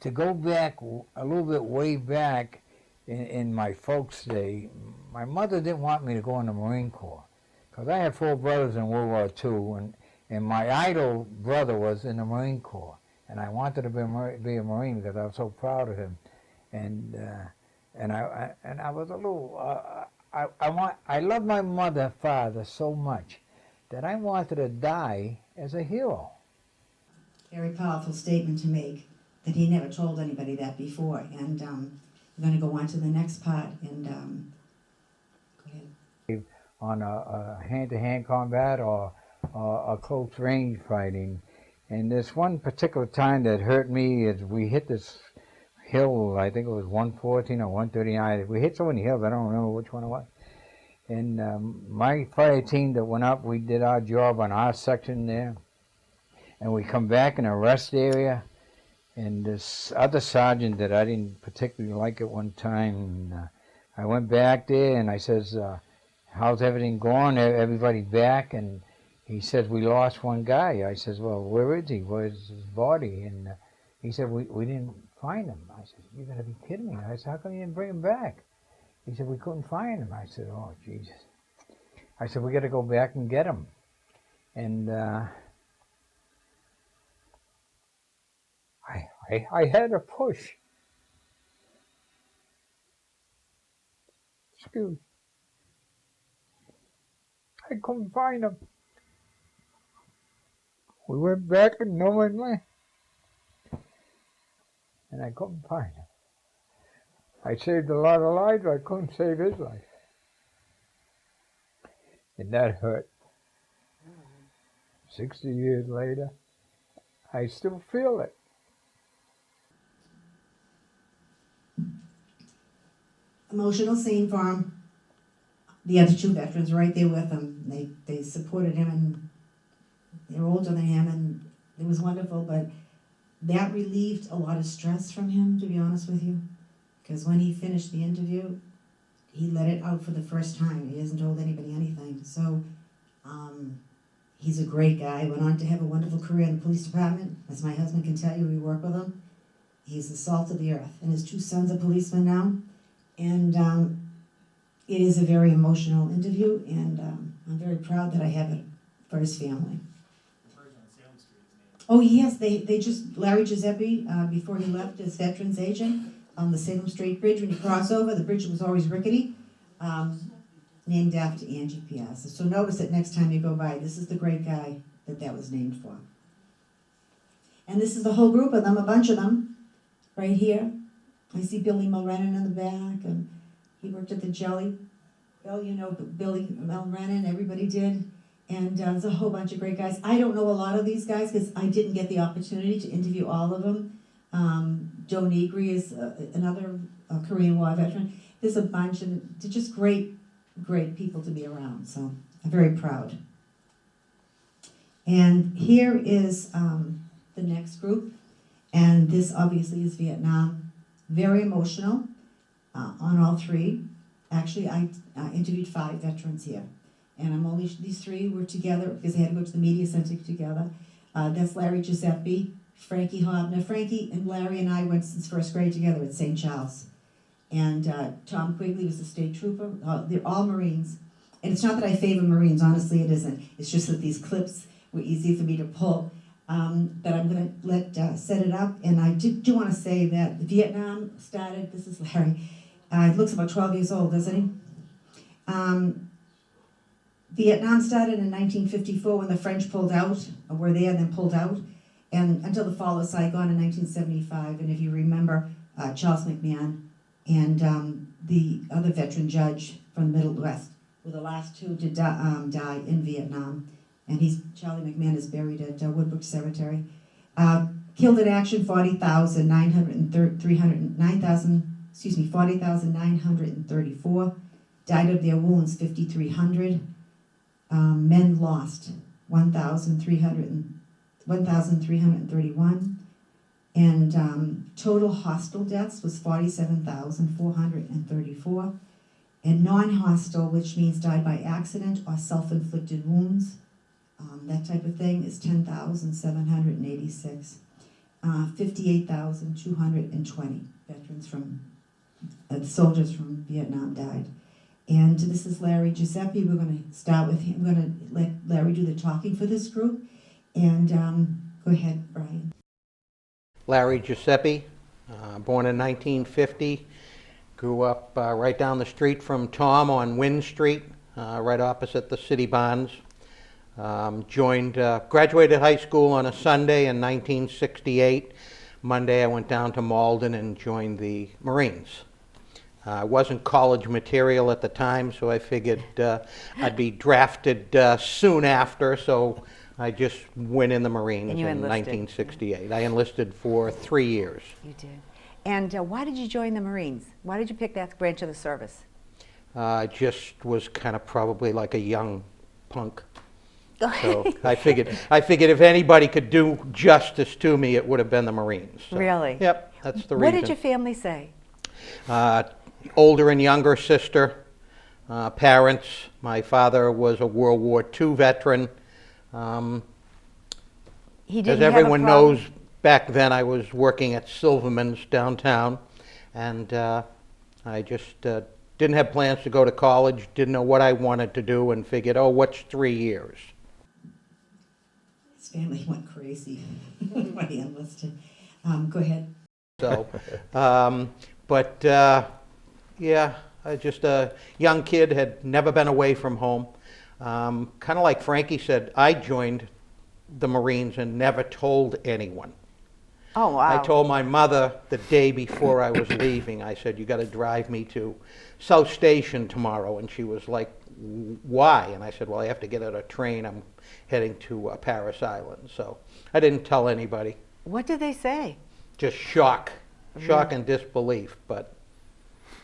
to go back a little bit way back. In my folks' day, my mother didn't want me to go in the Marine Corps because I had 4 brothers in World War II, and my idol brother was in the Marine Corps, and I wanted to be a Marine because I was so proud of him, and I was a little I loved my mother and father so much that I wanted to die as a hero. Very powerful statement to make, that he never told anybody that before, and we're going to go on to the next part, and go ahead. On a hand-to-hand combat or a close range fighting. And this one particular time that hurt me is we hit this hill, I think it was 114 or 139. We hit so many hills, I don't remember which one it was. And my fire team that went up, we did our job on our section there. And we come back in a rest area. And this other sergeant that I didn't particularly like at one time, I went back there and I says, how's everything going? Everybody back? And he says, we lost one guy. I says, well, where is he? Where's his body? And he said, we didn't find him. I said, you're going to be kidding me. I said, how come you didn't bring him back? He said, we couldn't find him. I said, oh, Jesus. I said, we got to go back and get him. And I had to push. Excuse me. I couldn't find him. We went back and no one went. And I couldn't find him. I saved a lot of lives, I couldn't save his life. And that hurt. 60 years later, I still feel it. Emotional scene for him. The other 2 veterans were right there with him. They supported him, and they were older than him, and it was wonderful, but that relieved a lot of stress from him, to be honest with you, because when he finished the interview, he let it out for the first time. He hasn't told anybody anything. So he's a great guy. Went on to have a wonderful career in the police department. As my husband can tell you, we work with him. He's the salt of the earth, and his 2 sons are policemen now. And it is a very emotional interview, and I'm very proud that I have it for his family. Oh yes, they just, Larry Giuseppe, before he left as veterans agent, on the Salem Street Bridge, when you cross over, the bridge was always rickety, named after Angie Piazza. So notice it next time you go by. This is the great guy that was named for. And this is the whole group of them, a bunch of them, right here. I see Billy Mulrennan in the back, and He worked at the Jelly. Bill, you know Billy Mel Rennan, everybody did. And there's a whole bunch of great guys. I don't know a lot of these guys because I didn't get the opportunity to interview all of them. Joe Negri is another Korean War veteran. There's a bunch, and they're just great people to be around. So I'm very proud. And here is the next group, and this obviously is Vietnam. Very emotional on all three. Actually, I interviewed 5 veterans here, and these 3 were together because they had to go to the media center together. That's Larry Giuseppe, Frankie Hobner. Frankie and Larry and I went since 1st grade together at St. Charles. And Tom Quigley was a state trooper. They're all Marines. And it's not that I favor Marines, honestly it isn't. It's just that these clips were easy for me to pull. But I'm going to let set it up. And I do want to say that Vietnam started, this is Larry, he looks about 12 years old, doesn't he? Vietnam started in 1954 when the French pulled out, or were there and then pulled out, and until the fall of Saigon in 1975. And if you remember, Charles McGann and the other veteran judge from the Middle West were the last 2 to die in Vietnam. And Charlie McMahon is buried at Woodbrook Cemetery. Killed in action 40,934. Died of their wounds 5,300. Men lost 1,331. And total hostile deaths was 47,434. And non-hostile, which means died by accident or self-inflicted wounds, that type of thing, is 10,786. 58,220 veterans soldiers from Vietnam died. And this is Larry Giuseppe. We're going to start with him. We're going to let Larry do the talking for this group. And go ahead, Brian. Larry Giuseppe, born in 1950, grew up right down the street from Tom on Wynn Street, right opposite the City Bonds. Graduated high school on a Sunday in 1968. Monday I went down to Malden and joined the Marines. I wasn't college material at the time, so I figured I'd be drafted soon after, so I just went in the Marines in 1968. I enlisted for 3 years. You did. And why did you join the Marines? Why did you pick that branch of the service? I just was kind of probably like a young punk. So I figured if anybody could do justice to me, it would have been the Marines. So, really? Yep, that's the reason. What did your family say? Older and younger sister, parents. My father was a World War II veteran. He didn't As everyone have a problem? knows, back then I was working at Silverman's downtown, and I just didn't have plans to go to college, didn't know what I wanted to do, and figured, oh, what's 3 years? His family went crazy when he enlisted. Go ahead. So, yeah, just a young kid, had never been away from home. Kind of like Frankie said, I joined the Marines and never told anyone. Oh, wow. I told my mother the day before I was leaving, I said, you got to drive me to South Station tomorrow. And she was like, why? And I said, well, I have to get on a train. I'm heading to Paris Island. So I didn't tell anybody. What did they say? Just shock and disbelief. But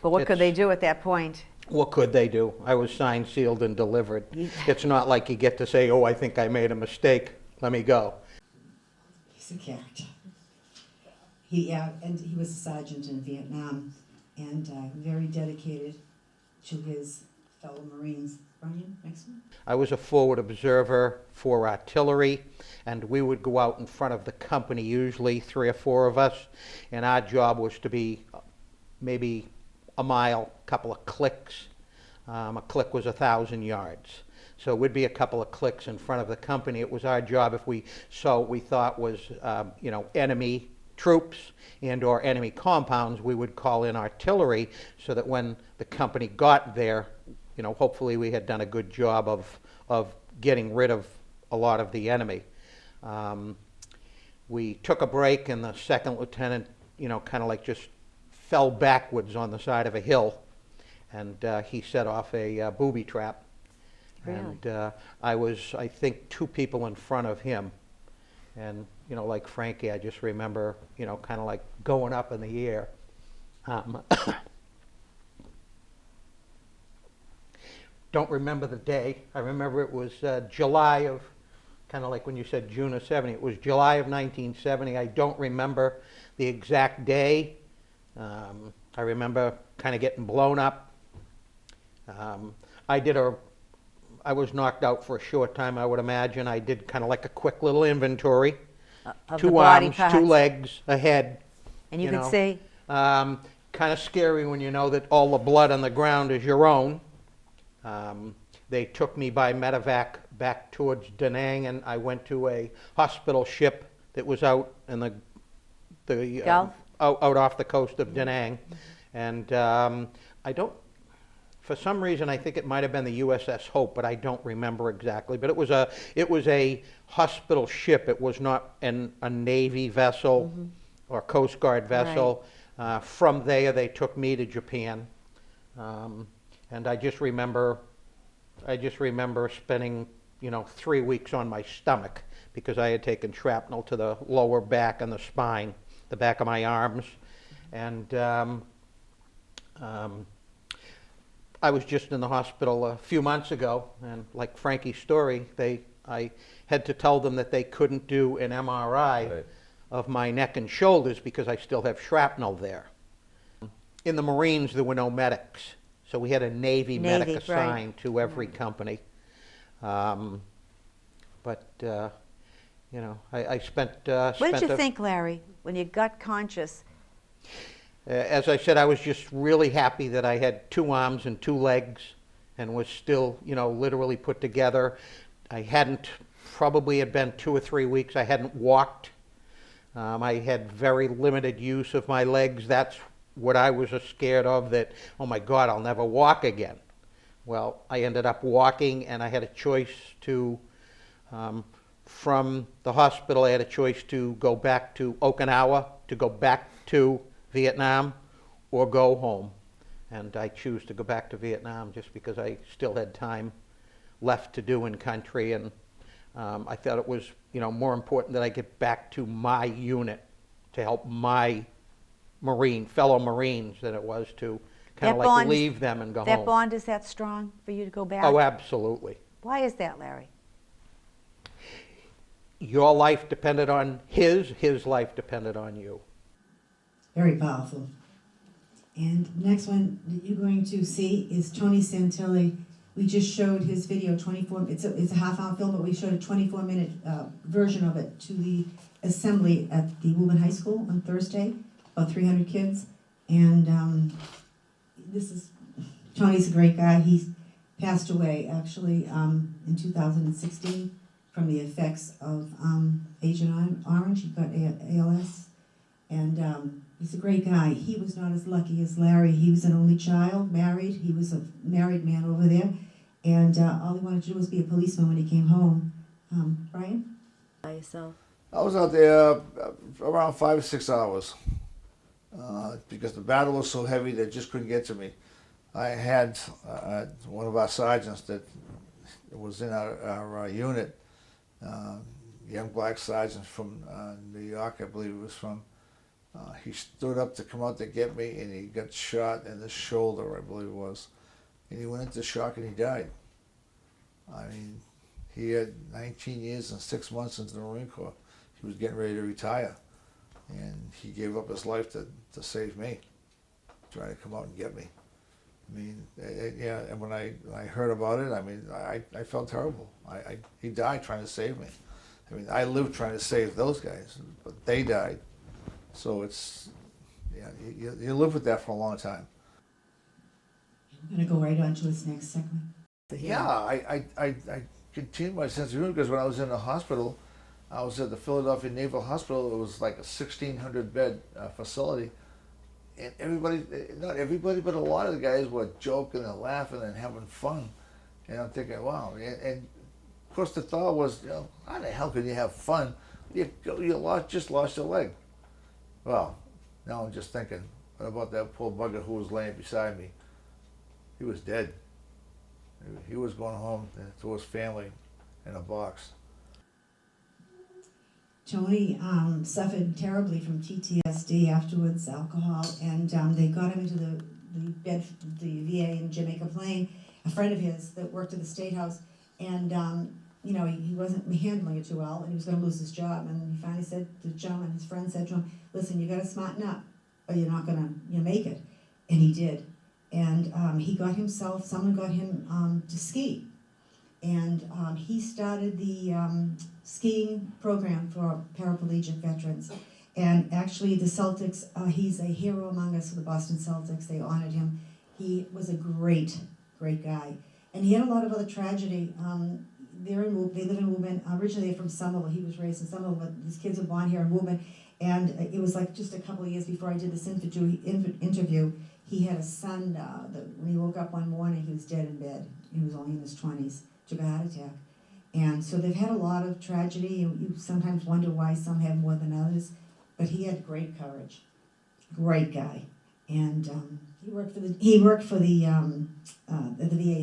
what could they do at that point? What could they do? I was signed, sealed, and delivered. It's not like you get to say, oh, I think I made a mistake. Let me go. He's a character. And he was a sergeant in Vietnam, and very dedicated to his fellow Marines. Brian, next one. I was a forward observer for artillery, and we would go out in front of the company, usually 3 or 4 of us, and our job was to be maybe a mile, couple of clicks. A click was 1,000 yards. So it would be a couple of clicks in front of the company. It was our job if we saw what we thought was, enemy troops and or enemy compounds, we would call in artillery so that when the company got there, hopefully we had done a good job of getting rid of a lot of the enemy. We took a break, and the second lieutenant, kind of like just fell backwards on the side of a hill. and he set off a booby trap. Really? And I was, I think, 2 people in front of him. And, you know, like Frankie, I just remember, you know, kind of like going up in the air. Don't remember the day. I remember it was July of, kind of like when you said June of 70. It was July of 1970. I don't remember the exact day. I remember kind of getting blown up. I was knocked out for a short time, I would imagine. I did kind of like a quick little inventory. Of 2 the body arms, parts. 2 legs, a head. And you could know. see, Kind of scary when you know that all the blood on the ground is your own. They took me by medevac back towards Da Nang, and I went to a hospital ship that was out in the Gulf? out off the coast of Da Nang. And I don't, for some reason, I think it might have been the USS Hope, but I don't remember exactly. But it was a hospital ship. It was not a Navy vessel or Coast Guard vessel. From there, they took me to Japan, and I just remember spending, you know, 3 weeks on my stomach because I had taken shrapnel to the lower back and the spine, the back of my arms, and I was just in the hospital a few months ago, and like Frankie's story, I had to tell them that they couldn't do an MRI of my neck and shoulders because I still have shrapnel there. In the Marines, there were no medics, so we had a Navy medic assigned to every company. But you know, I spent. what did you think, Larry, when you got conscious? As I said, I was just really happy that I had 2 arms and 2 legs and was still, you know, literally put together. I hadn't, probably had been 2 or 3 weeks, I hadn't walked. I had very limited use of my legs. That's what I was scared of, that, oh my God, I'll never walk again. Well, I ended up walking, and I had a choice to, from the hospital, I had a choice to go back to Okinawa, to go back to Vietnam, or go home. And I choose to go back to Vietnam just because I still had time left to do in country, and I thought it was, you know, more important that I get back to my unit to help my fellow Marines than it was to kind of like leave them and go home. That bond, is that strong for you to go back? Oh, absolutely. Why is that, Larry? Your life depended on his life depended on you. Very powerful. And next one that you're going to see is Tony Santilli. We just showed his video, 24. It's a half-hour film, but we showed a 24-minute version of it to the assembly at the Woburn High School on Thursday, about 300 kids. And Tony's a great guy. He passed away actually in 2016 from the effects of Agent Orange. He got ALS, and he's a great guy. He was not as lucky as Larry. He was an only child, married. He was a married man over there, and all he wanted to do was be a policeman when he came home. Brian? By yourself? I was out there around 5 or 6 hours because the battle was so heavy they just couldn't get to me. I had one of our sergeants that was in our unit, young black sergeant from New York, I believe it was from. He stood up to come out to get me, and he got shot in the shoulder, I believe it was. And he went into shock and he died. I mean, he had 19 years and 6 months into the Marine Corps. He was getting ready to retire. And he gave up his life to save me, trying to come out and get me. I mean, yeah, and when I heard about it, I mean, I felt terrible. He died trying to save me. I mean, I lived trying to save those guys, but they died. So it's, yeah, you live with that for a long time. I'm going to go right on to his next segment. Yeah, I continued my sense of humor because when I was in the hospital, I was at the Philadelphia Naval Hospital. It was like a 1,600 bed facility. And everybody, not everybody, but a lot of the guys were joking and laughing and having fun. And I'm thinking, wow. And of course the thought was, you know, how the hell can you have fun? You just lost your leg. Well, now I'm just thinking, what about that poor bugger who was laying beside me? he was dead. He was going home to his family in a box. Tony suffered terribly from PTSD afterwards, alcohol, and they got him into the VA in Jamaica Plain. A friend of his that worked at the State House, and you know, he wasn't handling it too well, and he was going to lose his job. And he finally said to the gentleman, his friend said to him, "Listen, you got to smarten up, or you're not going to make it." And he did. And he got himself, someone got him to ski. And he started the skiing program for paraplegic veterans. And actually the Celtics, he's a hero among us for the Boston Celtics. They honored him. He was a great guy. And he had a lot of other tragedy. They live in Woburn. Originally they're from Somerville. He was raised in Somerville, but his kids were born here in Woburn. And it was like just a couple of years before I did this interview, he had a son that when he woke up one morning, he was dead in bed. He was only in his 20s, took a heart attack. And so they've had a lot of tragedy. You sometimes wonder why some have more than others, but he had great courage, great guy. And he worked for the VA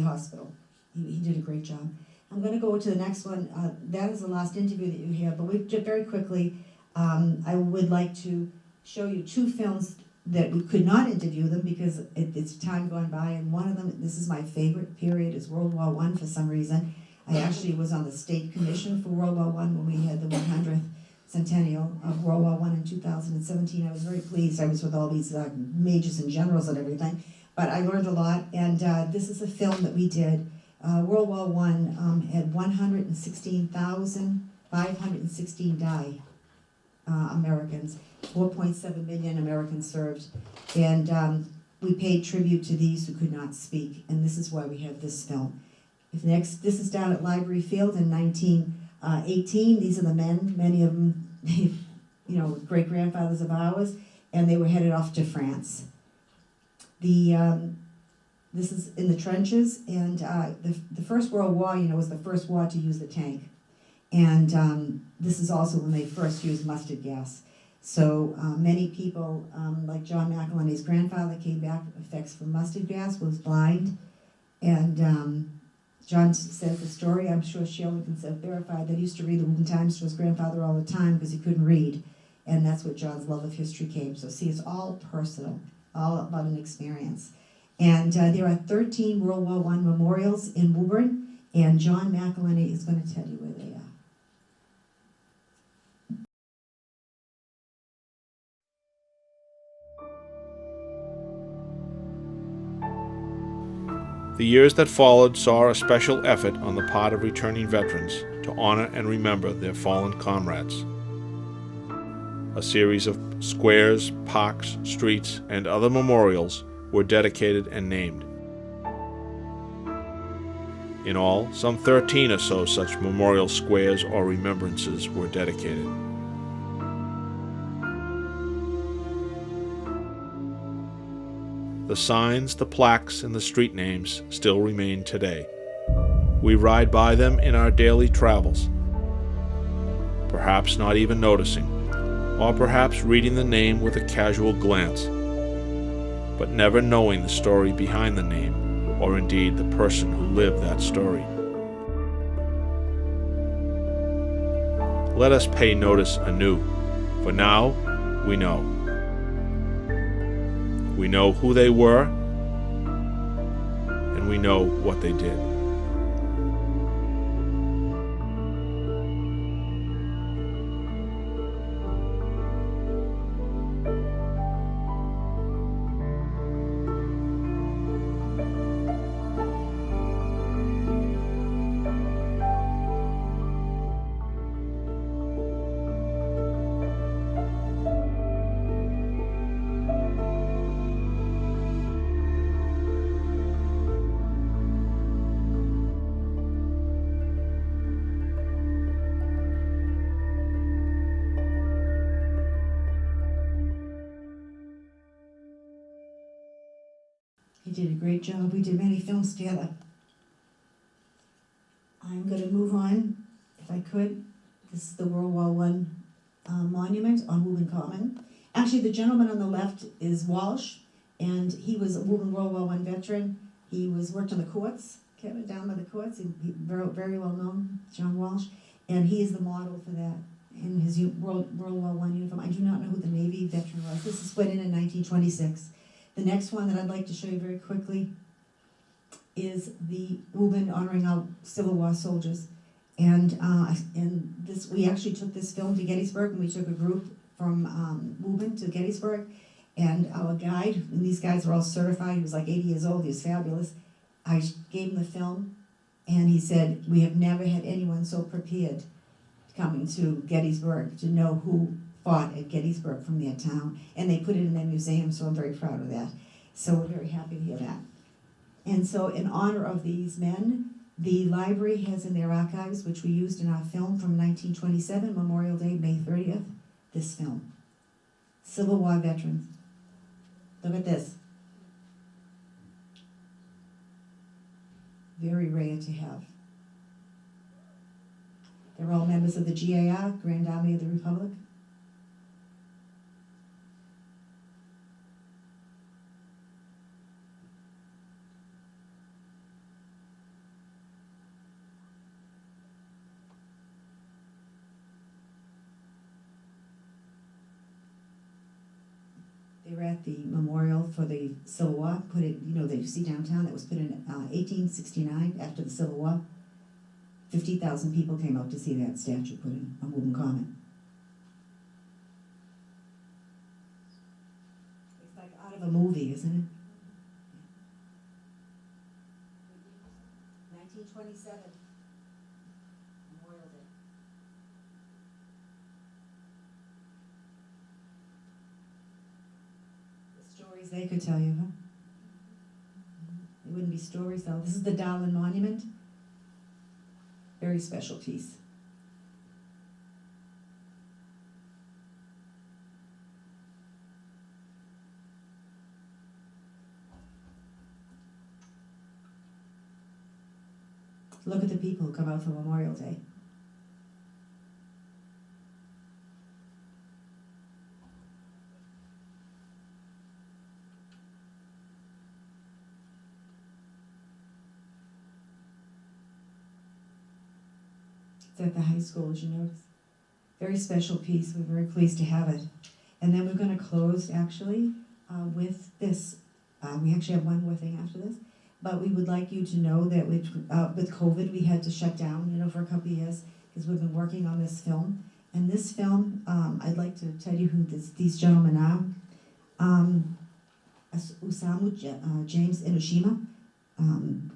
hospital. He did a great job. I'm going to go to the next one. That is the last interview that you have, but we just very quickly, I would like to show you two films that we could not interview them because it's time gone by, and one of them, this is my favorite period, is World War I for some reason. I actually was on the state commission for World War I when we had the 100th centennial of World War I in 2017. I was very pleased. I was with all these majors and generals and everything, but I learned a lot, and this is a film that we did. World War I had 116,516 died, Americans. 4.7 million Americans served, and we paid tribute to these who could not speak, and this is why we have this film. This is down at Library Field in 1918. These are the men, many of them, you know, great-grandfathers of ours, and they were headed off to France. This is in the trenches, and the First World War, you know, was the first war to use the tank, and this is also when they first used mustard gas. So many people, like John McElhenney's grandfather, came back with effects from mustard gas, was blind, and John says the story, I'm sure Shirley can verify, that he used to read the Woburn Times to his grandfather all the time because he couldn't read, and that's what John's love of history came. So see, it's all personal, all about an experience. And there are 13 World War I memorials in Woburn, and John McElhenney is going to tell you where they are. The years that followed saw a special effort on the part of returning veterans to honor and remember their fallen comrades. A series of squares, parks, streets, and other memorials were dedicated and named. In all, some 13 or so such memorial squares or remembrances were dedicated. The signs, the plaques, and the street names still remain today. We ride by them in our daily travels, perhaps not even noticing, or perhaps reading the name with a casual glance, but never knowing the story behind the name, or indeed the person who lived that story. Let us pay notice anew, for now we know. We know who they were, and we know what they did. He did a great job. We did many films together. I'm going to move on, if I could. This is the World War I monument on Woburn Common. Actually, the gentleman on the left is Walsh, and he was a Woburn World War I veteran. He worked on the courts, kept down by the courts, and he very well known, John Walsh, and he is the model for that in his World War I uniform. I do not know who the Navy veteran was. This is put in 1926. The next one that I'd like to show you very quickly is the Woburn honoring our Civil War soldiers. And this, we actually took this film to Gettysburg, and we took a group from Woburn to Gettysburg. And our guide, and these guys were all certified, he was like 80 years old, he was fabulous. I gave him the film, and he said, we have never had anyone so prepared coming to Gettysburg to know who fought at Gettysburg from their town. And they put it in their museum, so I'm very proud of that. So we're very happy to hear that. And so in honor of these men, the library has in their archives, which we used in our film from 1927, Memorial Day, May 30th, this film. Civil War veterans. Look at this. Very rare to have. They're all members of the GAR, Grand Army of the Republic. They were at the memorial for the Civil War, put it, you know, that you see downtown, that was put in 1869 after the Civil War. 50,000 people came out to see that statue put in on Woburn Common. It's like out of a movie, isn't it? 1927, Memorial Day. The stories they could tell you, huh? It wouldn't be stories though. This is the Darwin Monument. Very special piece. Look at the people who come out for Memorial Day. At the high school, as you notice. Very special piece. We're very pleased to have it. And then we're going to close, actually, with this. We actually have one more thing after this. But we would like you to know that with COVID, we had to shut down, you know, for a couple of years because we've been working on this film. And this film, I'd like to tell you who these gentlemen are. Osamu James Inoshima,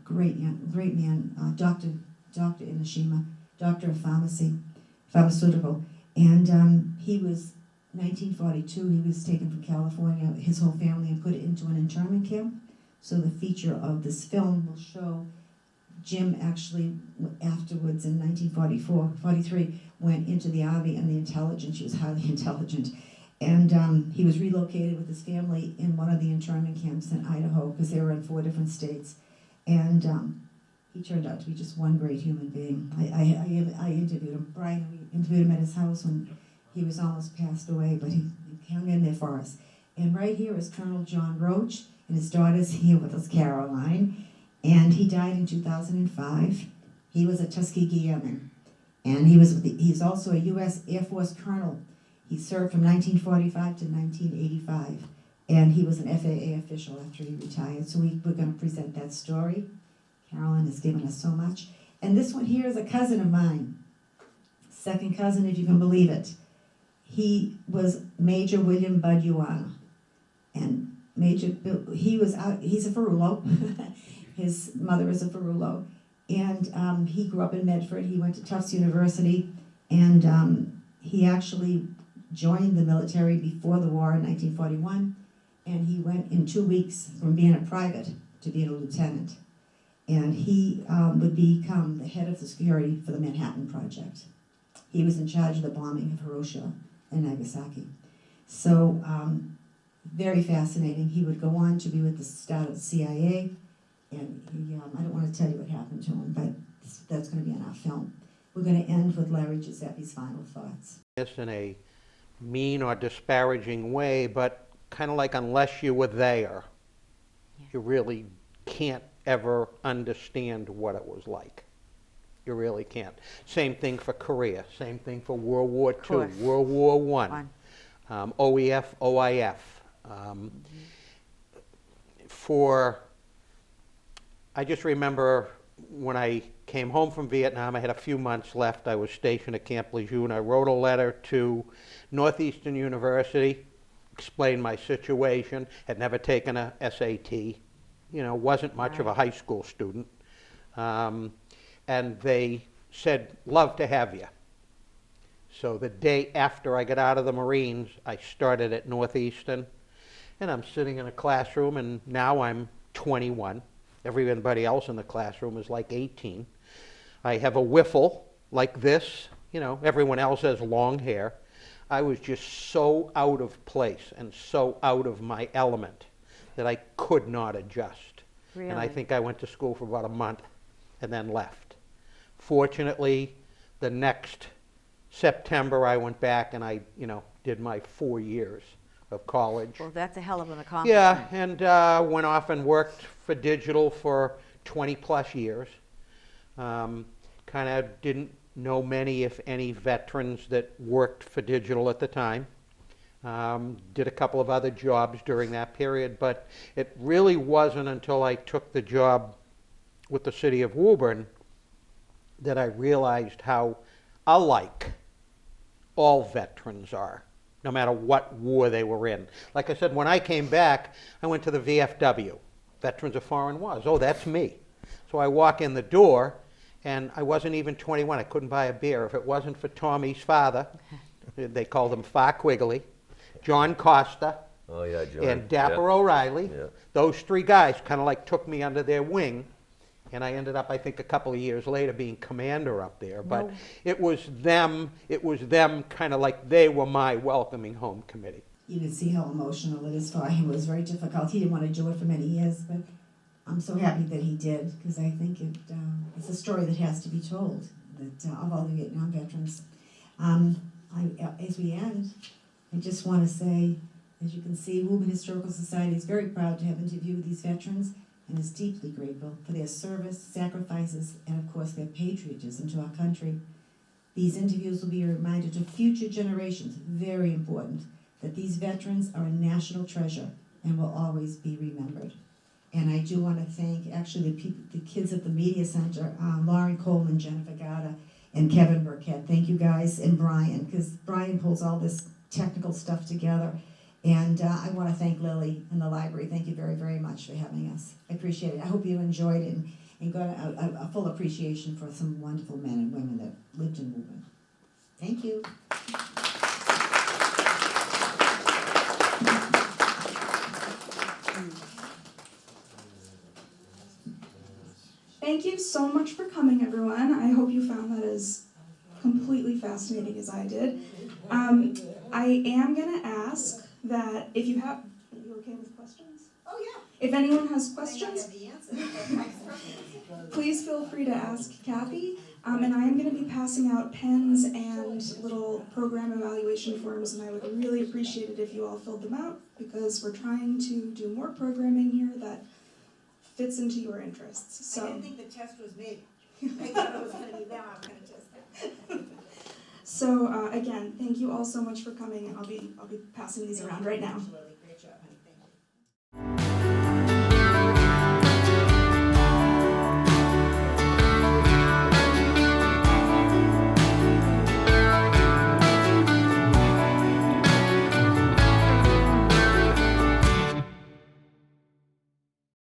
great man, Dr. Inoshima. Doctor of pharmaceutical, and he was 1942. He was taken from California, his whole family, and put into an internment camp. So the feature of this film will show Jim actually afterwards in 1943 went into the army and the intelligence. He was highly intelligent, and he was relocated with his family in one of the internment camps in Idaho because they were in 4 different states, and. He turned out to be just one great human being. I interviewed him. Brian, we interviewed him at his house when he was almost passed away, but he hung in there for us. And right here is Colonel John Roach, and his daughter's here with us, Caroline. And he died in 2005. He was a Tuskegee Airman. And he's also a U.S. Air Force Colonel. He served from 1945 to 1985. And he was an FAA official after he retired. So we're going to present that story. Carolyn has given us so much. And this one here is a cousin of mine. Second cousin, if you can believe it. He was Major William Bud Uana. And he's a Farulo. His mother is a Farulo. And he grew up in Medford. He went to Tufts University. And he actually joined the military before the war in 1941. And he went in 2 weeks from being a private to being a lieutenant. And he would become the head of the security for the Manhattan Project. He was in charge of the bombing of Hiroshima and Nagasaki. So, very fascinating. He would go on to be with the start of the CIA, and he, I don't want to tell you what happened to him, but that's going to be in our film. We're going to end with Larry Giuseppe's final thoughts. This in a mean or disparaging way, but kind of like unless you were there, you really can't ever understand what it was like. You really can't. Same thing for Korea, same thing for World War II, World War I, OEF, OIF. I just remember when I came home from Vietnam, I had a few months left. I was stationed at Camp Lejeune. I wrote a letter to Northeastern University, explained my situation, had never taken a SAT, you know, wasn't much of a high school student. And they said, love to have you. So the day after I got out of the Marines, I started at Northeastern, and I'm sitting in a classroom, and now I'm 21. Everybody else in the classroom is like 18. I have a wiffle like this, you know, everyone else has long hair. I was just so out of place and so out of my element that I could not adjust. Really? And I think I went to school for about a month and then left. Fortunately, the next September I went back and I, you know, did my 4 years of college. Well, that's a hell of an accomplishment. Yeah, and went off and worked for digital for 20 plus years. Kind of didn't know many, if any, veterans that worked for digital at the time. Did a couple of other jobs during that period, but it really wasn't until I took the job with the city of Woburn that I realized how alike all veterans are, no matter what war they were in. Like I said, when I came back, I went to the VFW, Veterans of Foreign Wars. Oh, that's me. So I walk in the door, and I wasn't even 21. I couldn't buy a beer. If it wasn't for Tommy's father, they called him Fa Quigley, John Costa, and Dapper O'Reilly. Yeah. Those three guys kind of like took me under their wing, and I ended up, I think, a couple of years later being commander up there. But it was them kind of like they were my welcoming home committee. You can see how emotional it is for him. It was very difficult. He didn't want to do it for many years, but I'm so happy that he did, because I think it's a story that has to be told, that of all the Vietnam veterans. As we end, I just want to say, as you can see, Woburn Historical Society is very proud to have interviewed these veterans and is deeply grateful for their service, sacrifices, and of course their patriotism to our country. These interviews will be a reminder to future generations, very important, that these veterans are a national treasure and will always be remembered. And I do want to thank actually the kids at the Media Center, Lauren Coleman, Jennifer Gata, and Kevin Burkett. Thank you guys, and Brian, because Brian pulls all this technical stuff together. And I want to thank Lily and the library. Thank you very, very much for having us. I appreciate it. I hope you enjoyed it and got a full appreciation for some wonderful men and women that lived in Woburn. Thank you. Thank you so much for coming, everyone. I hope you found that as completely fascinating as I did. I am going to ask that if you have, are you okay with questions? Oh, yeah. If anyone has questions, I don't have the answer. please feel free to ask Kathy. And I am going to be passing out pens and little program evaluation forms, and I would really appreciate it if you all filled them out, because we're trying to do more programming here that fits into your interests. So I didn't think the test was made. I thought it was going to be them. I was going to test them. So again, thank you all so much for coming, and I'll be passing these around right now. Absolutely.